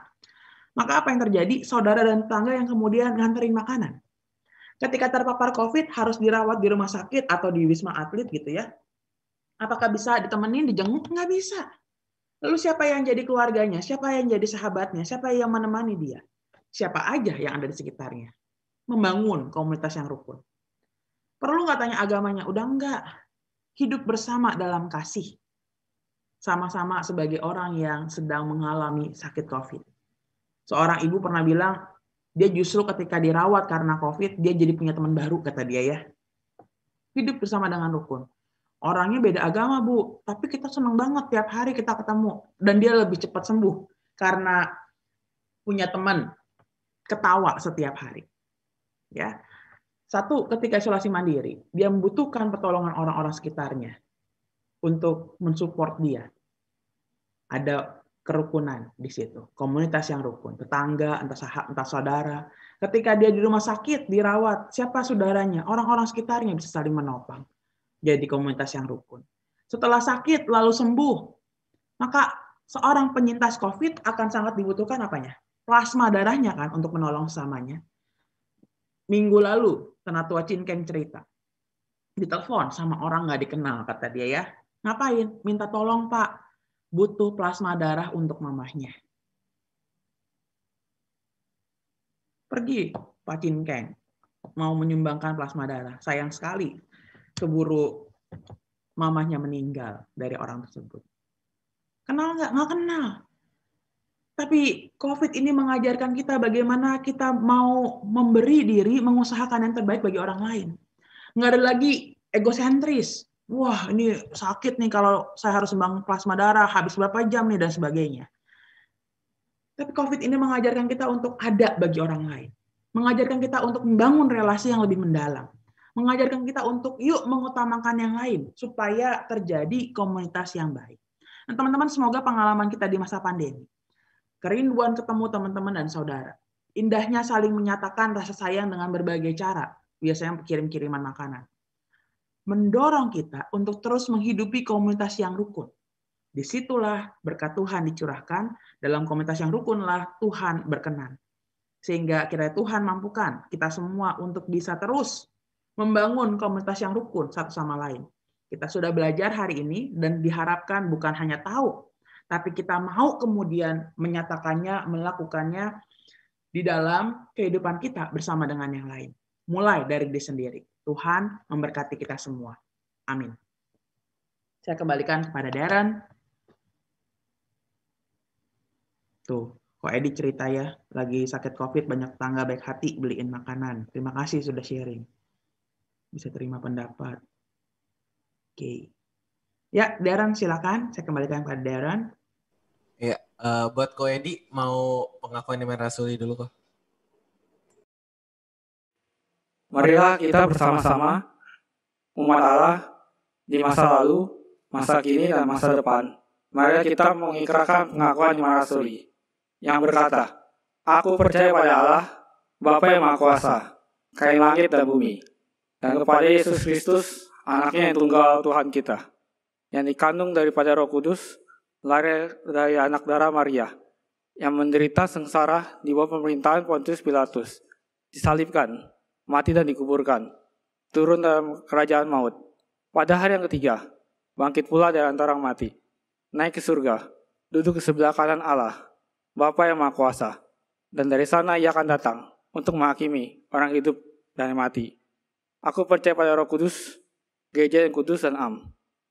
Maka apa yang terjadi? Saudara dan tetangga yang kemudian nganterin makanan. Ketika terpapar COVID, harus dirawat di rumah sakit atau di Wisma Atlet gitu ya. Apakah bisa ditemenin, dijenguk? Nggak bisa. Lalu siapa yang jadi keluarganya? Siapa yang jadi sahabatnya? Siapa yang menemani dia? Siapa aja yang ada di sekitarnya? Membangun komunitas yang rukun. Perlu nggak tanya agamanya? Udah enggak. Hidup bersama dalam kasih. Sama-sama sebagai orang yang sedang mengalami sakit COVID. Seorang ibu pernah bilang, dia justru ketika dirawat karena COVID, dia jadi punya teman baru, kata dia ya. Hidup bersama dengan rukun. Orangnya beda agama, Bu, tapi kita senang banget tiap hari kita ketemu. Dan dia lebih cepat sembuh karena punya teman ketawa setiap hari. Ya. Satu, ketika isolasi mandiri, dia membutuhkan pertolongan orang-orang sekitarnya untuk mensupport dia. Ada kerukunan di situ, komunitas yang rukun, tetangga, entah saudara. Ketika dia di rumah sakit, dirawat, siapa saudaranya? Orang-orang sekitarnya bisa saling menopang. Jadi komunitas yang rukun. Setelah sakit lalu sembuh, maka seorang penyintas COVID akan sangat dibutuhkan apanya? Plasma darahnya kan untuk menolong sesamanya. Minggu lalu, Tenatua Cinkeng cerita. Ditelepon sama orang nggak dikenal, kata dia ya. Ngapain? Minta tolong Pak, butuh plasma darah untuk mamahnya. Pergi Pak Cinkeng, mau menyumbangkan plasma darah. Sayang sekali, keburu mamahnya meninggal dari orang tersebut. Kenal nggak? Nggak kenal. Tapi COVID ini mengajarkan kita bagaimana kita mau memberi diri, mengusahakan yang terbaik bagi orang lain. Nggak ada lagi egosentris. Wah, ini sakit nih kalau saya harus sumbang plasma darah, habis berapa jam nih, dan sebagainya. Tapi COVID ini mengajarkan kita untuk ada bagi orang lain. Mengajarkan kita untuk membangun relasi yang lebih mendalam. Mengajarkan kita untuk yuk mengutamakan yang lain, supaya terjadi komunitas yang baik. Nah, teman-teman, semoga pengalaman kita di masa pandemi, kerinduan ketemu teman-teman dan saudara, indahnya saling menyatakan rasa sayang dengan berbagai cara, biasanya kirim-kiriman makanan, mendorong kita untuk terus menghidupi komunitas yang rukun. Disitulah berkat Tuhan dicurahkan, dalam komunitas yang rukunlah Tuhan berkenan. Sehingga kiranya Tuhan mampukan kita semua untuk bisa terus membangun komunitas yang rukun satu sama lain. Kita sudah belajar hari ini dan diharapkan bukan hanya tahu, tapi kita mau kemudian menyatakannya, melakukannya di dalam kehidupan kita bersama dengan yang lain. Mulai dari diri sendiri. Tuhan memberkati kita semua. Amin. Saya kembalikan kepada Darren. Tuh, kok Edi cerita ya, lagi sakit COVID, banyak tetangga baik hati beliin makanan. Terima kasih sudah sharing. Bisa terima pendapat. Oke. Ya, Darren silakan. Saya kembalikan kepada Darren. Ya, buat Ko Edi mau pengakuan iman rasuli dulu kok. Marilah kita bersama-sama umat Allah di masa lalu, masa kini, dan masa depan. Marilah kita mengikrarkan pengakuan iman rasuli yang berkata, Aku percaya pada Allah, Bapa yang Maha Kuasa, Kain langit dan bumi, dan kepada Yesus Kristus, anaknya yang tunggal Tuhan kita, yang dikandung daripada Roh Kudus, lahir dari anak darah Maria, yang menderita sengsara di bawah pemerintahan Pontius Pilatus, disalibkan, mati dan dikuburkan, turun dalam kerajaan maut. Pada hari yang ketiga, bangkit pula dari antara orang mati, naik ke surga, duduk di sebelah kanan Allah, Bapa yang Maha Kuasa. Dan dari sana ia akan datang untuk menghakimi orang hidup dan yang mati. Aku percaya pada Roh Kudus, gereja yang kudus dan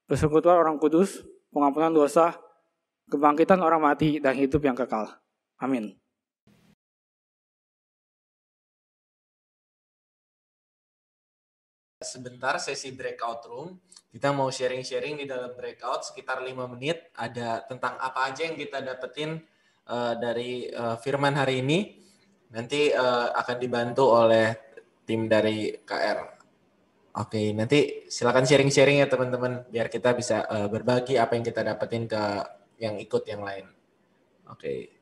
persekutuan orang kudus, pengampunan dosa, kebangkitan orang mati, dan hidup yang kekal. Amin. Sebentar sesi breakout room. Kita mau sharing-sharing di dalam breakout sekitar 5 menit. Ada tentang apa aja yang kita dapetin dari firman hari ini. Nanti akan dibantu oleh tim dari KR. Oke, nanti silakan sharing-sharing ya teman-teman. Biar kita bisa berbagi apa yang kita dapetin ke yang ikut yang lain. Oke.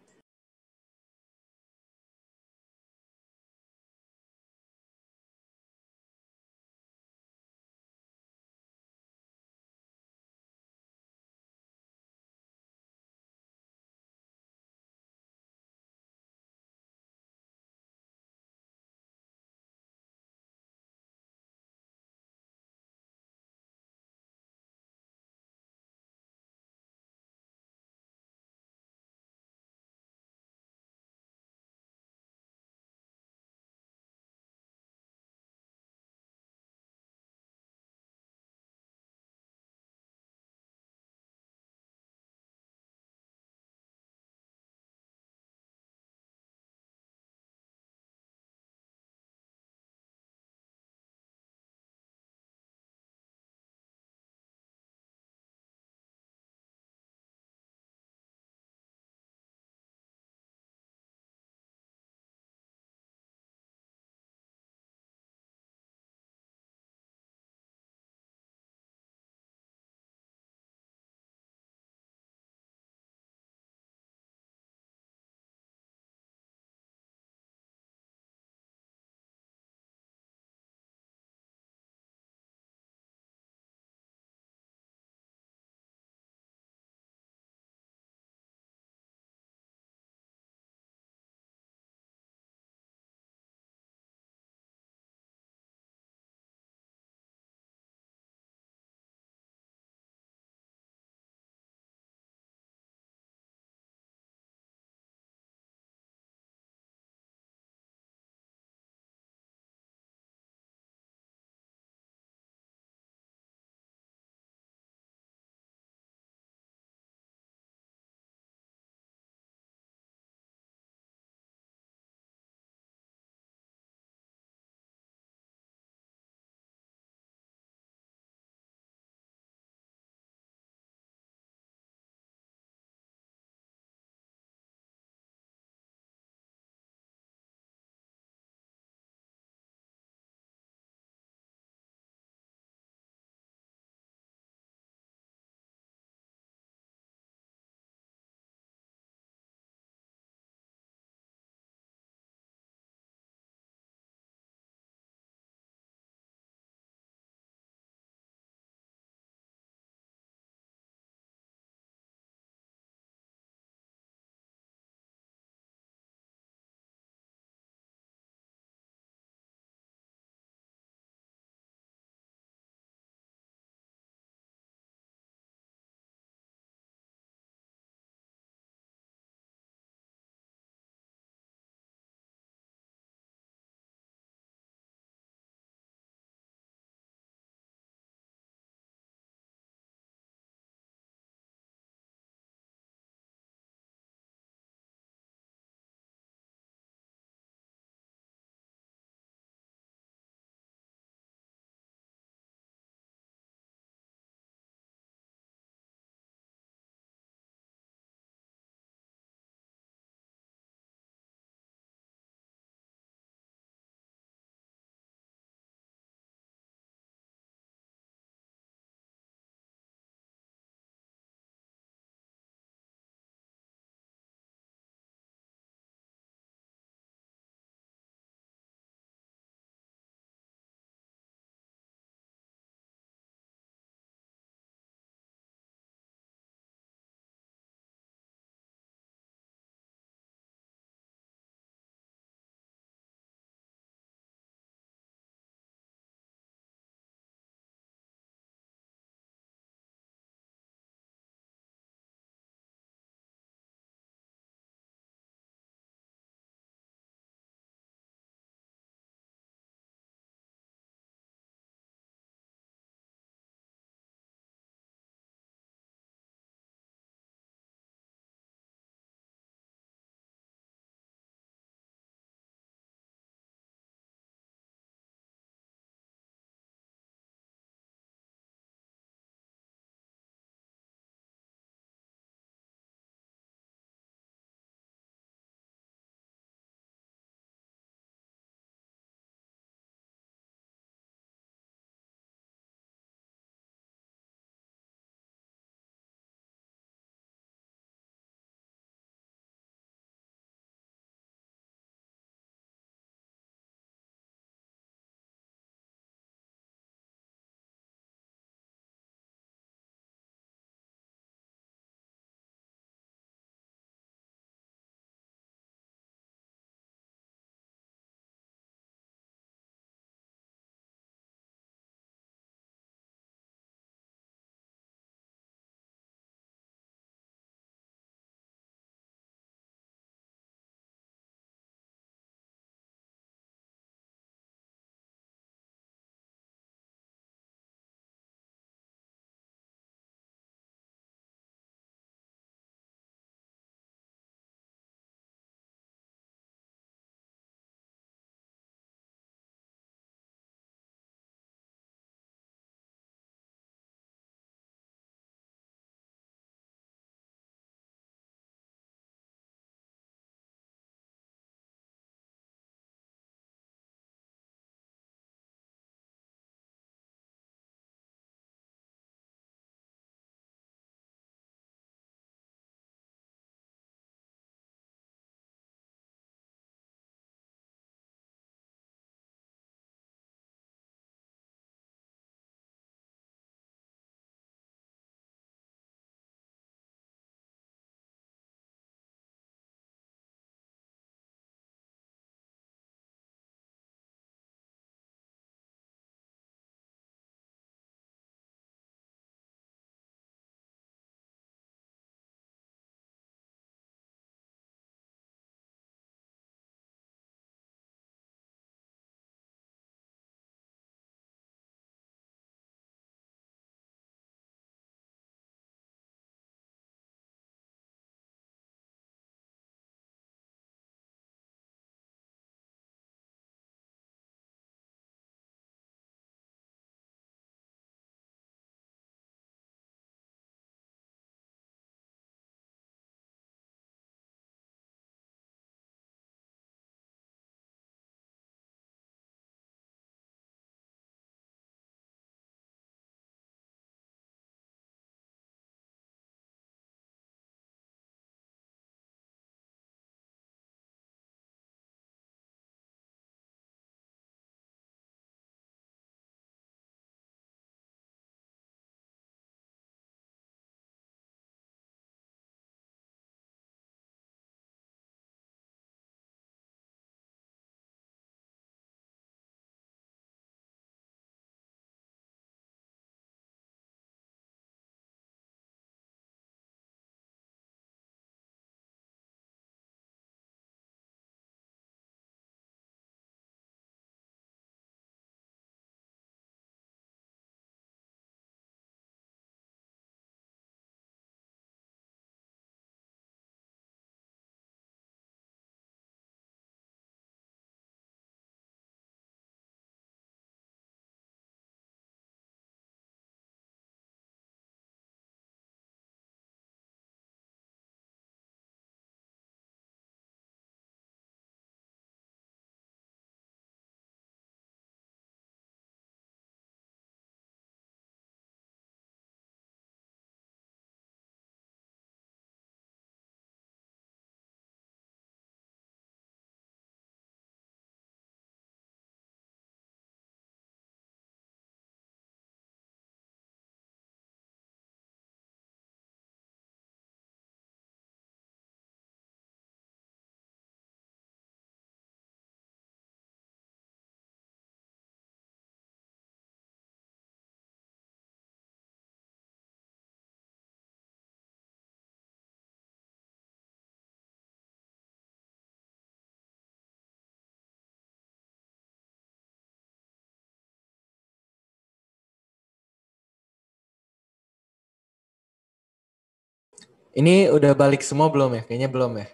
Ini udah balik semua belum ya? Kayaknya belum ya.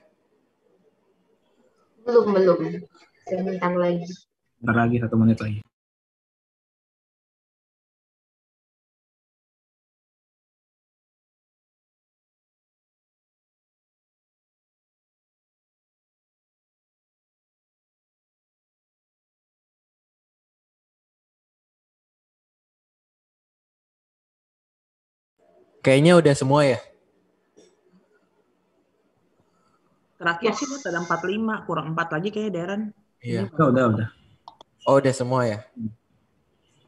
Belum. Sebentar lagi. Bentar lagi, 1 menit lagi. Kayaknya udah semua ya. Terakhir sih buat ada 45, kurang 4 lagi kayaknya Darren. Iya. Udah. Oh, udah semua ya.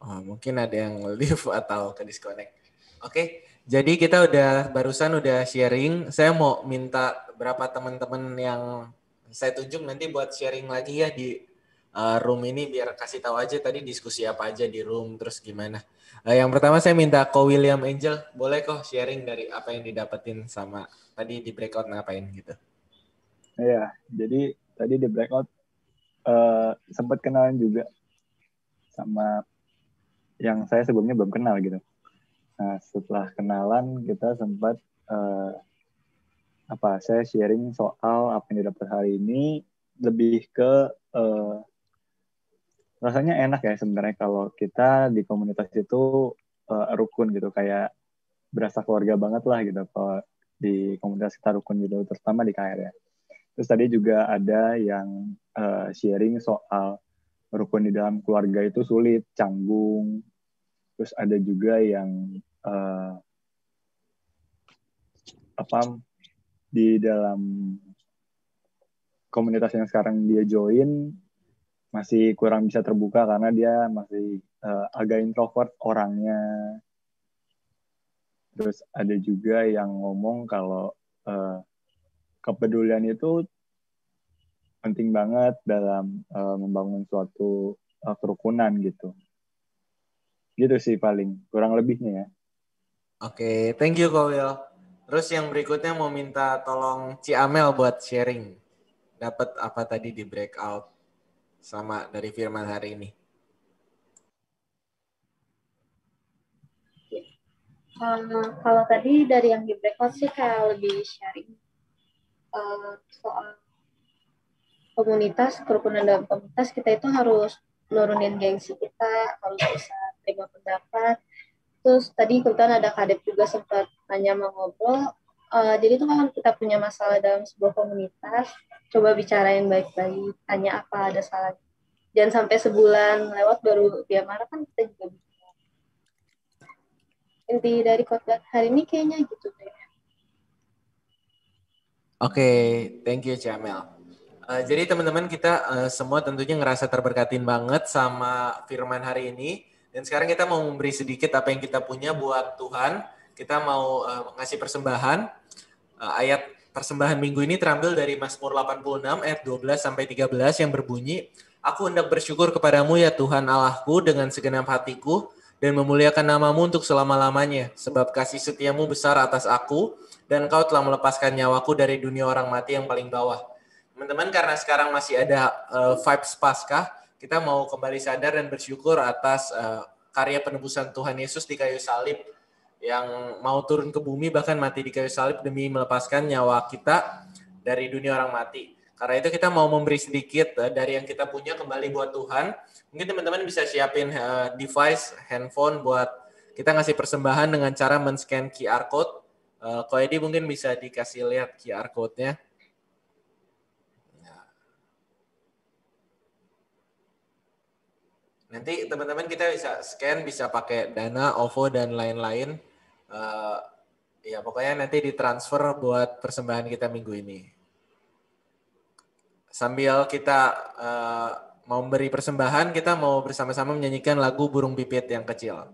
Oh, mungkin ada yang leave atau ke disconnect. Oke, jadi kita barusan udah sharing. Saya mau minta berapa teman-teman yang saya tunjuk nanti buat sharing lagi ya di room ini biar kasih tahu aja tadi diskusi apa aja di room terus gimana. Yang pertama saya minta Ko William Angel, boleh kok sharing dari apa yang didapetin sama tadi di breakout ngapain gitu. Iya, jadi tadi di breakout sempat kenalan juga sama yang saya sebelumnya belum kenal gitu. Nah, setelah kenalan kita sempat saya sharing soal apa yang didapat hari ini, lebih ke rasanya enak ya sebenarnya kalau kita di komunitas itu rukun gitu, kayak berasa keluarga banget lah gitu kalau di komunitas kita rukun gitu, terutama di KR ya. Terus tadi juga ada yang sharing soal rukun di dalam keluarga itu sulit, canggung. Terus ada juga yang di dalam komunitas yang sekarang dia join masih kurang bisa terbuka karena dia masih agak introvert orangnya. Terus ada juga yang ngomong kalau kepedulian itu penting banget dalam membangun suatu kerukunan gitu. Gitu sih paling, kurang lebihnya ya. Oke, thank you Ko Will. Terus yang berikutnya mau minta tolong Ci Amel buat sharing. Dapat apa tadi di breakout sama dari firman hari ini? Kalau tadi dari yang di breakout sih kayak lebih sharing soal komunitas, kerukunan dalam komunitas. Kita itu harus nurunin gengsi kita, harus bisa terima pendapat. Terus tadi kebetulan ada Kadep juga sempat nanya mau ngobrol. Jadi itu kan kita punya masalah dalam sebuah komunitas, coba bicarain baik-baik, tanya apa ada salah. Jangan sampai sebulan lewat baru dia marah, kan kita juga bisa. Inti dari khotbah hari ini kayaknya gitu deh. Oke, thank you Camel. Jadi teman-teman kita semua tentunya ngerasa terberkatin banget sama firman hari ini. Dan sekarang kita mau memberi sedikit apa yang kita punya buat Tuhan. Kita mau ngasih persembahan. Ayat persembahan minggu ini terambil dari Mazmur 86 ayat 12 sampai 13 yang berbunyi, Aku hendak bersyukur kepadamu ya Tuhan Allahku dengan segenap hatiku dan memuliakan namamu untuk selama-lamanya. Sebab kasih setiamu besar atas aku dan kau telah melepaskan nyawaku dari dunia orang mati yang paling bawah. Teman-teman, karena sekarang masih ada vibes Paskah, kita mau kembali sadar dan bersyukur atas karya penebusan Tuhan Yesus di kayu salib yang mau turun ke bumi bahkan mati di kayu salib demi melepaskan nyawa kita dari dunia orang mati. Karena itu kita mau memberi sedikit dari yang kita punya kembali buat Tuhan. Mungkin teman-teman bisa siapin device, handphone buat kita ngasih persembahan dengan cara men-scan QR code. Ko Edi mungkin bisa dikasih lihat QR code-nya. Nanti teman-teman kita bisa scan, bisa pakai Dana, OVO, dan lain-lain. Ya pokoknya nanti ditransfer buat persembahan kita minggu ini. Sambil kita mau beri persembahan, kita mau bersama-sama menyanyikan lagu Burung Pipit yang Kecil.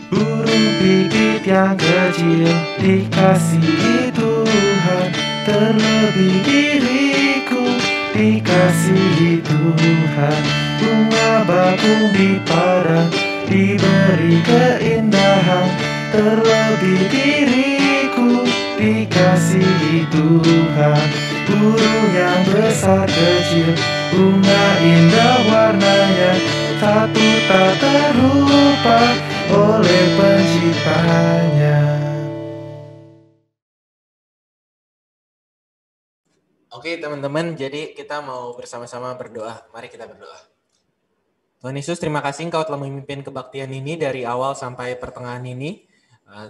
Burung pipit yang kecil dikasihi Tuhan, terlebih diriku dikasihi Tuhan. Bunga bakung di padang diberi keindahan, terlebih diriku dikasihi Tuhan. Burung yang besar kecil, bunga indah warnanya, satu tak terlupa serupa oleh penciptanya. Oke teman-teman, jadi kita mau bersama-sama berdoa. Mari kita berdoa. Tuhan Yesus, terima kasih Engkau telah memimpin kebaktian ini dari awal sampai pertengahan ini.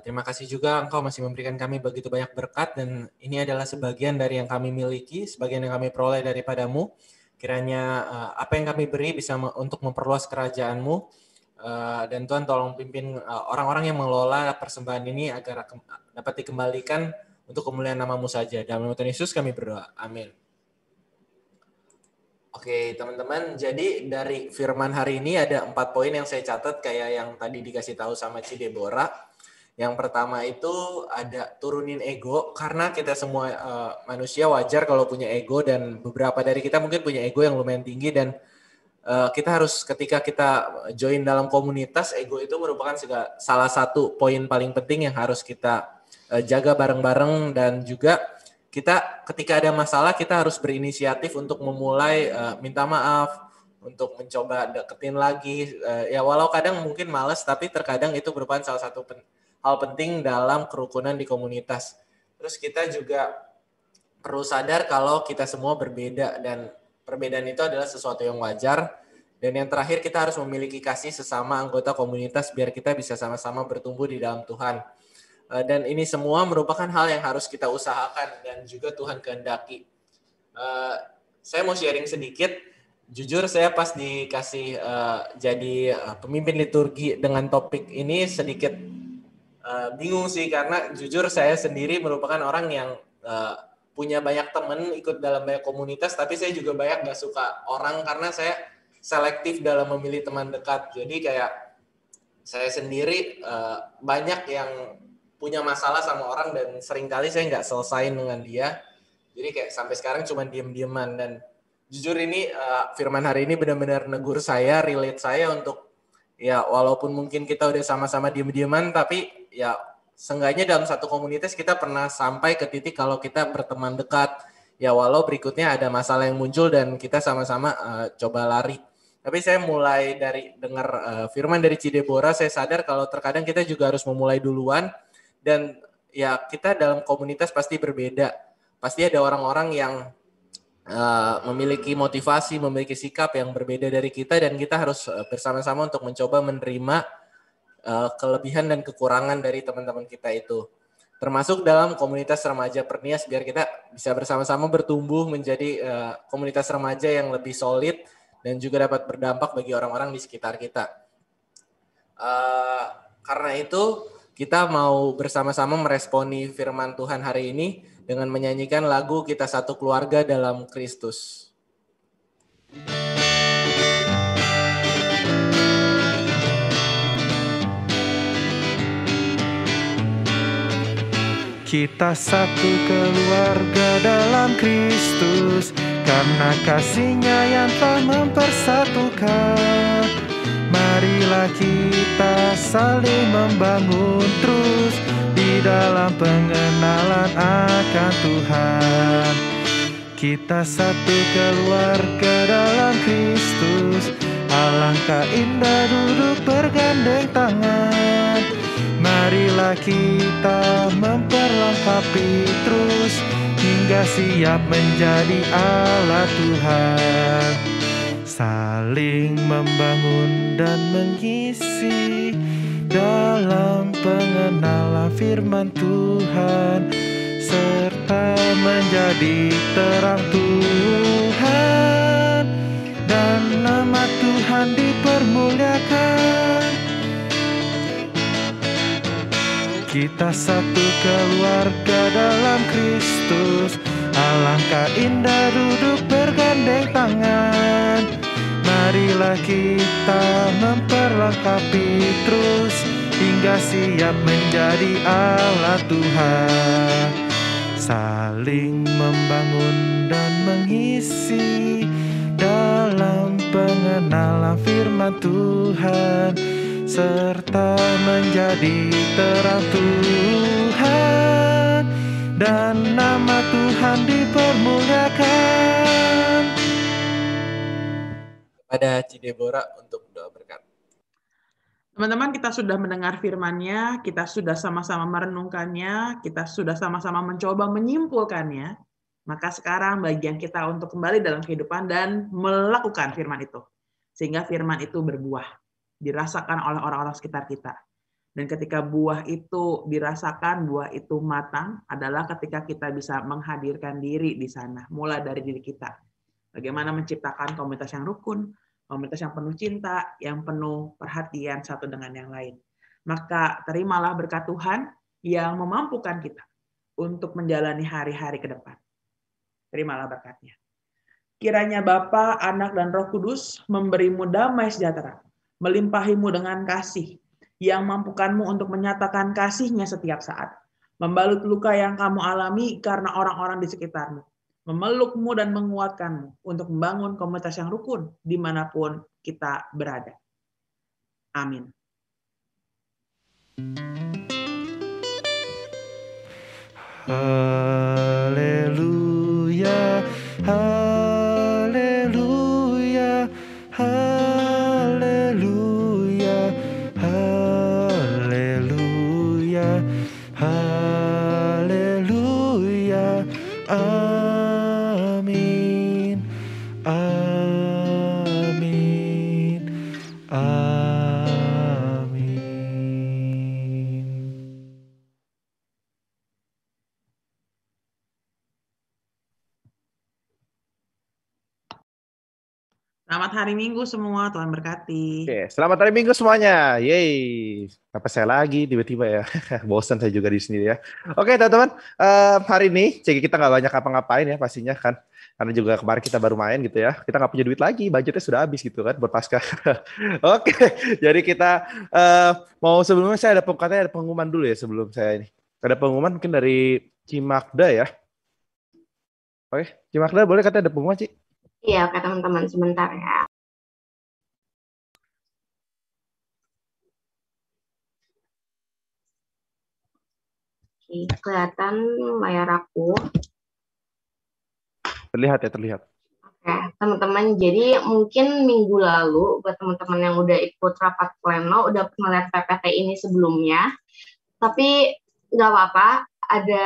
Terima kasih juga Engkau masih memberikan kami begitu banyak berkat, dan ini adalah sebagian dari yang kami miliki, sebagian yang kami peroleh daripadamu. Kiranya apa yang kami beri bisa untuk memperluas kerajaan-Mu, dan Tuhan tolong pimpin orang-orang yang mengelola persembahan ini agar dapat dikembalikan untuk kemuliaan nama-Mu saja. Dalam nama Tuhan Yesus kami berdoa. Amin. Oke teman-teman, jadi dari firman hari ini ada 4 poin yang saya catat kayak yang tadi dikasih tahu sama Ci Deborah. Yang pertama itu ada turunin ego, karena kita semua manusia wajar kalau punya ego, dan beberapa dari kita mungkin punya ego yang lumayan tinggi, dan kita harus ketika kita join dalam komunitas, ego itu merupakan salah satu poin paling penting yang harus kita jaga bareng-bareng, dan juga kita ketika ada masalah kita harus berinisiatif untuk memulai minta maaf, untuk mencoba deketin lagi. Ya walau kadang mungkin malas, tapi terkadang itu merupakan salah satu hal penting dalam kerukunan di komunitas. Terus kita juga perlu sadar kalau kita semua berbeda, dan perbedaan itu adalah sesuatu yang wajar. Dan yang terakhir, kita harus memiliki kasih sesama anggota komunitas biar kita bisa sama-sama bertumbuh di dalam Tuhan. Dan ini semua merupakan hal yang harus kita usahakan dan juga Tuhan kehendaki. Saya mau sharing sedikit. Jujur saya pas dikasih jadi pemimpin liturgi dengan topik ini sedikit bingung sih, karena jujur saya sendiri merupakan orang yang punya banyak teman, ikut dalam banyak komunitas, tapi saya juga banyak gak suka orang karena saya selektif dalam memilih teman dekat. Jadi kayak saya sendiri banyak yang punya masalah sama orang, dan seringkali saya nggak selesain dengan dia. Jadi kayak sampai sekarang cuma diem-dieman. Dan jujur ini firman hari ini benar-benar negur saya, relate saya untuk ya walaupun mungkin kita udah sama-sama diem-dieman, tapi ya seenggaknya dalam satu komunitas kita pernah sampai ke titik kalau kita berteman dekat. Ya walau berikutnya ada masalah yang muncul dan kita sama-sama coba lari. Tapi saya mulai dari dengar firman dari Ci Deborah, saya sadar kalau terkadang kita juga harus memulai duluan. Dan ya kita dalam komunitas pasti berbeda. Pasti ada orang-orang yang memiliki motivasi, memiliki sikap yang berbeda dari kita, dan kita harus bersama-sama untuk mencoba menerima kelebihan dan kekurangan dari teman-teman kita itu. Termasuk dalam komunitas remaja Pernias, biar kita bisa bersama-sama bertumbuh menjadi komunitas remaja yang lebih solid dan juga dapat berdampak bagi orang-orang di sekitar kita. Karena itu kita mau bersama-sama meresponi firman Tuhan hari ini dengan menyanyikan lagu Kita Satu Keluarga Dalam Kristus. Kita satu keluarga dalam Kristus, karena kasih-Nya yang telah mempersatukan. Marilah kita saling membangun terus di dalam pengenalan akan Tuhan. Kita satu keluarga dalam Kristus, alangkah indah duduk bergandeng tangan. Marilah kita memperlengkapi terus hingga siap menjadi alat Tuhan. Saling membangun dan mengisi dalam pengenalan firman Tuhan, serta menjadi terang Tuhan, dan nama Tuhan dipermuliakan. Kita satu keluarga dalam Kristus, alangkah indah duduk bergandeng tangan. Marilah kita memperlengkapi terus hingga siap menjadi alat Tuhan. Saling membangun dan mengisi dalam pengenalan firman Tuhan, serta menjadi terang Tuhan, dan nama Tuhan dipermuliakan. Pada Ci Deborah untuk doa berkat. Teman-teman, kita sudah mendengar firman-Nya, kita sudah sama-sama merenungkannya, kita sudah sama-sama mencoba menyimpulkannya. Maka sekarang bagian kita untuk kembali dalam kehidupan dan melakukan firman itu. Sehingga firman itu berbuah, dirasakan oleh orang-orang sekitar kita. Dan ketika buah itu dirasakan, buah itu matang, adalah ketika kita bisa menghadirkan diri di sana, mulai dari diri kita. Bagaimana menciptakan komunitas yang rukun, komunitas yang penuh cinta, yang penuh perhatian satu dengan yang lain. Maka terimalah berkat Tuhan yang memampukan kita untuk menjalani hari-hari ke depan. Terimalah berkatnya. Kiranya Bapa, Anak, dan Roh Kudus memberimu damai sejahtera, melimpahimu dengan kasih, yang mampukanmu untuk menyatakan kasih-Nya setiap saat, membalut luka yang kamu alami karena orang-orang di sekitarmu, memelukmu dan menguatkanmu untuk membangun komunitas yang rukun dimanapun kita berada. Amin. Haleluya, haleluya, haleluya, haleluya, haleluya. Amin, amin, amin. Selamat hari Minggu semua, Tuhan berkati. Oke, selamat hari Minggu semuanya. Yeay. Apa saya lagi tiba-tiba ya? Bosan saya juga di sini ya. Oke, teman-teman. Hari ini kita nggak banyak apa-ngapain ya pastinya kan. Karena juga kemarin kita baru main gitu ya. Kita nggak punya duit lagi. Budgetnya sudah habis gitu kan buat Paskah. Oke, jadi kita mau sebelumnya katanya ada pengumuman dulu ya sebelum saya ini. Ada pengumuman mungkin dari Cimakda ya. Oke, Cimakda boleh katanya ada pengumuman, Ci? Iya, oke teman-teman, sebentar ya. Oke, kelihatan layar aku. Terlihat ya, terlihat. Oke, teman-teman, jadi mungkin minggu lalu, buat teman-teman yang udah ikut rapat pleno, udah pernah lihat PPT ini sebelumnya, tapi nggak apa-apa, ada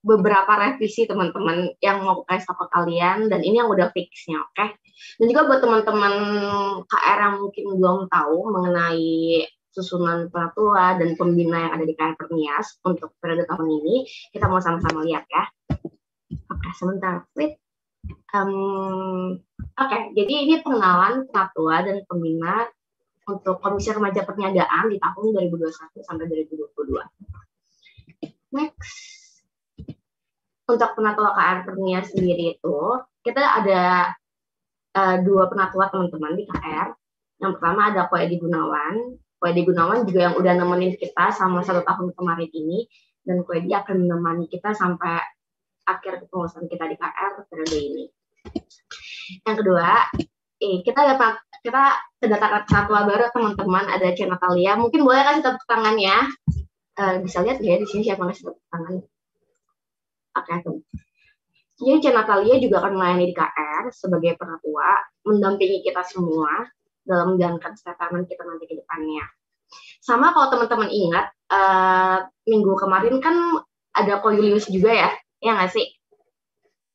beberapa revisi teman-teman yang mau kasih tau ke kalian, dan ini yang udah fixnya, oke? Dan juga buat teman-teman KR yang mungkin belum tahu mengenai susunan penatua dan pembina yang ada di KR Pernias untuk periode tahun ini, kita mau sama-sama lihat ya. Oke, sebentar, wait. Oke, jadi ini pengenalan penatua dan pembina untuk Komisi Remaja Perniagaan di tahun 2021 sampai 2022. Next. Untuk penatua KR Pernias sendiri itu, kita ada dua penatua teman-teman di KR. Yang pertama ada Ko Edi Gunawan. Ko Edi Gunawan juga yang udah nemenin kita selama 1 tahun kemarin ini. Dan Ko Edi akan menemani kita sampai akhir kepengurusan kita di KR periode ini. Yang kedua, kita kedatangan penatua baru teman-teman, ada Cia Natalia. Mungkin boleh kasih tepuk tangan ya. Bisa lihat ya di sini siapa ngasih tepuk tangan. Oke, jadi Cia Natalia juga akan melayani di KR sebagai penatua, mendampingi kita semua dalam menjalankan strategi kita nanti ke depannya. Sama kalau teman-teman ingat, minggu kemarin kan ada Ko Julius juga ya nggak sih?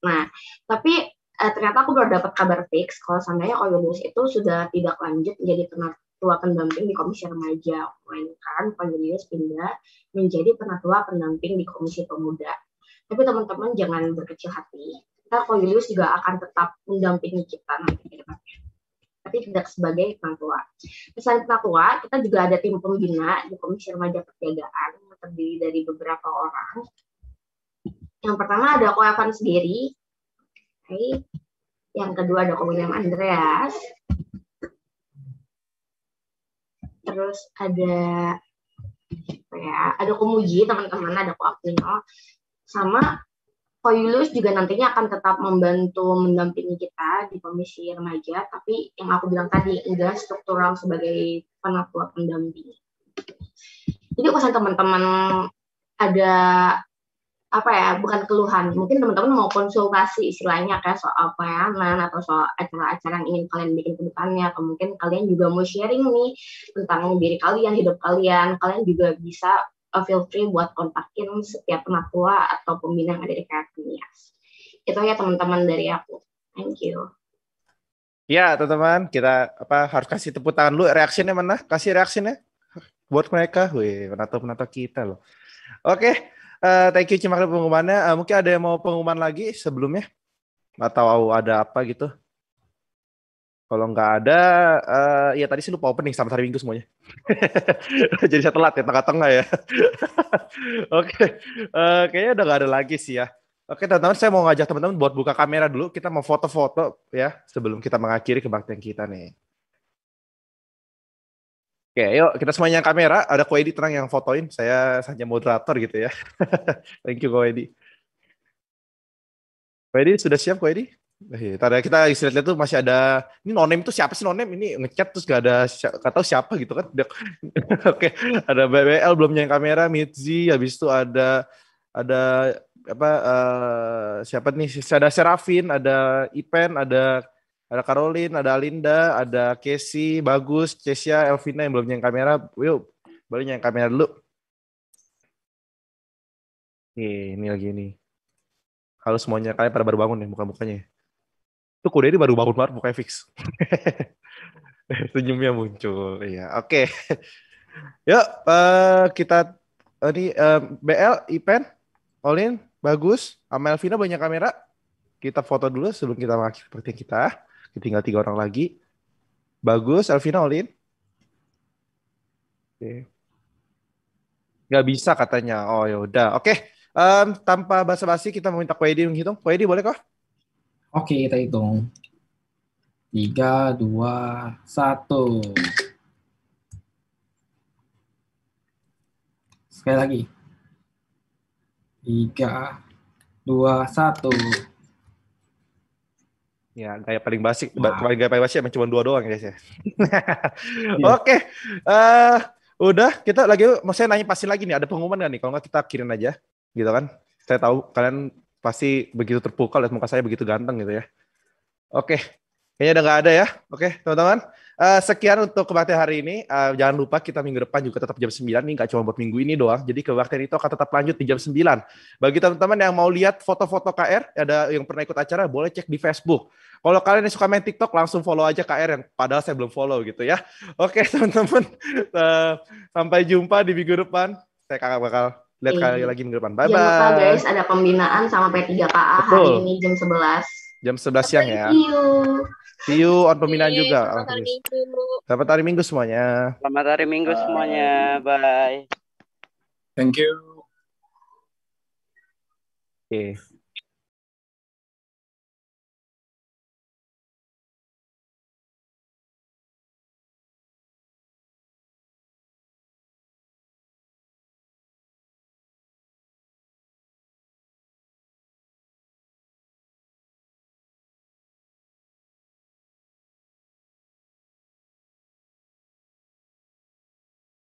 Nah, tapi ternyata aku baru dapat kabar fix kalau seandainya Ko Julius itu sudah tidak lanjut menjadi penatua pendamping di Komisi Remaja, melainkan Ko Julius pindah menjadi penatua pendamping di Komisi Pemuda. Tapi teman-teman jangan berkecil hati. Ko Julius juga akan tetap mendampingi kita nanti ke depannya. Tapi tidak sebagai penatua. Selain penatua, kita juga ada tim pembina di Komisi Remaja Perniagaan yang terdiri dari beberapa orang. Yang pertama ada Ko Evan sendiri. Okay. Yang kedua ada Ko William Andreas. Terus ada Ko Muji, teman-teman, ada Ko Aquino. Sama Ko Julius juga nantinya akan tetap membantu mendampingi kita di Komisi Remaja, tapi yang aku bilang tadi enggak struktural sebagai penatua pendamping. Jadi pesan teman-teman ada apa ya, bukan keluhan, mungkin teman-teman mau konsultasi istilahnya kayak soal pelayanan atau soal acara-acara yang ingin kalian bikin ke depannya, atau mungkin kalian juga mau sharing nih tentang diri kalian, hidup kalian juga bisa feel free buat kontakin setiap penatua atau pembina yang ada di KR Pernias. Itu ya teman-teman dari aku. Thank you. Ya teman-teman, kita harus kasih tepuk tangan dulu. Reaksinya mana? Kasih reaksinya buat mereka. Wih, penatua kita loh. Oke, thank you Cimak pengumumannya. Mungkin ada yang mau pengumuman lagi sebelumnya? Atau ada apa gitu? Kalau nggak ada, ya tadi sih lupa opening sama hari Minggu semuanya. Jadi saya telat ya, tengah-tengah ya. Oke, kayaknya udah nggak ada lagi sih ya. Oke teman-teman, saya mau ngajak teman-teman buat buka kamera dulu. Kita mau foto-foto ya sebelum kita mengakhiri kebaktian kita nih. Oke, yuk kita semuanya kamera. Ada Ko Edi tenang yang fotoin. Saya hanya moderator gitu ya. Thank you Ko Edi. Ko Edi sudah siap Ko Edi? Tadi kita lihat tuh masih ada. Ini nonem itu siapa sih nonem? Ini ngechat terus gak tahu siapa gitu kan? Oke, ada BBL belum nyalain kamera, Mitzi. Habis itu ada siapa nih? Ada Serafin, ada Ipen, ada Caroline, ada Alinda, ada Casey, Bagus, Cesia, Elvina yang belum nyalain kamera. Yuk, boleh nyalain kamera dulu. Ini lagi nih. Halo semuanya, kalian pada baru bangun nih muka-mukanya. Itu Ko Edi baru bangun banget mukanya fix. Senyumnya muncul. Iya, oke. Yuk, kita ini BL, Ipen, Olin, Bagus, sama Elvina banyak kamera. Kita foto dulu sebelum kita mengakhiri seperti kita. Tinggal 3 orang lagi. Bagus, Elvina, Olin. Oke. Nggak bisa katanya. Oh ya udah. Oke. Tanpa basa-basi kita meminta Ko Edi menghitung. Ko Edi boleh kok? Oke, kita hitung. 3, 2, 1. Sekali lagi. 3, 2, 1. Ya, gaya paling basic. Gaya paling basic emang cuma 2 doang guys ya. Oke. Udah, kita lagi, mau saya nanya pasti lagi nih, ada pengumuman nggak nih? Kalau nggak kita kirim aja, gitu kan? Saya tahu kalian pasti begitu terpukau lihat muka saya begitu ganteng gitu ya. Oke, kayaknya udah nggak ada ya. Oke, teman-teman. Sekian untuk kebaktian hari ini. Jangan lupa kita minggu depan juga tetap jam 9 nih, nggak cuma buat minggu ini doang. Jadi kebaktian itu akan tetap lanjut di jam 9. Bagi teman-teman yang mau lihat foto-foto KR, ada yang pernah ikut acara, boleh cek di Facebook. Kalau kalian yang suka main TikTok, langsung follow aja KR yang padahal saya belum follow gitu ya. Oke teman-teman, sampai jumpa di minggu depan. Saya bakal lihat kalian lagi minggu depan. Bye-bye. Jangan lupa guys, ada pembinaan sama P3KA hari ini jam 11. Jam 11 siang ya. See you on pembinaan juga. Selamat hari Minggu semuanya. Selamat hari Minggu semuanya. Bye. Thank you. Oke.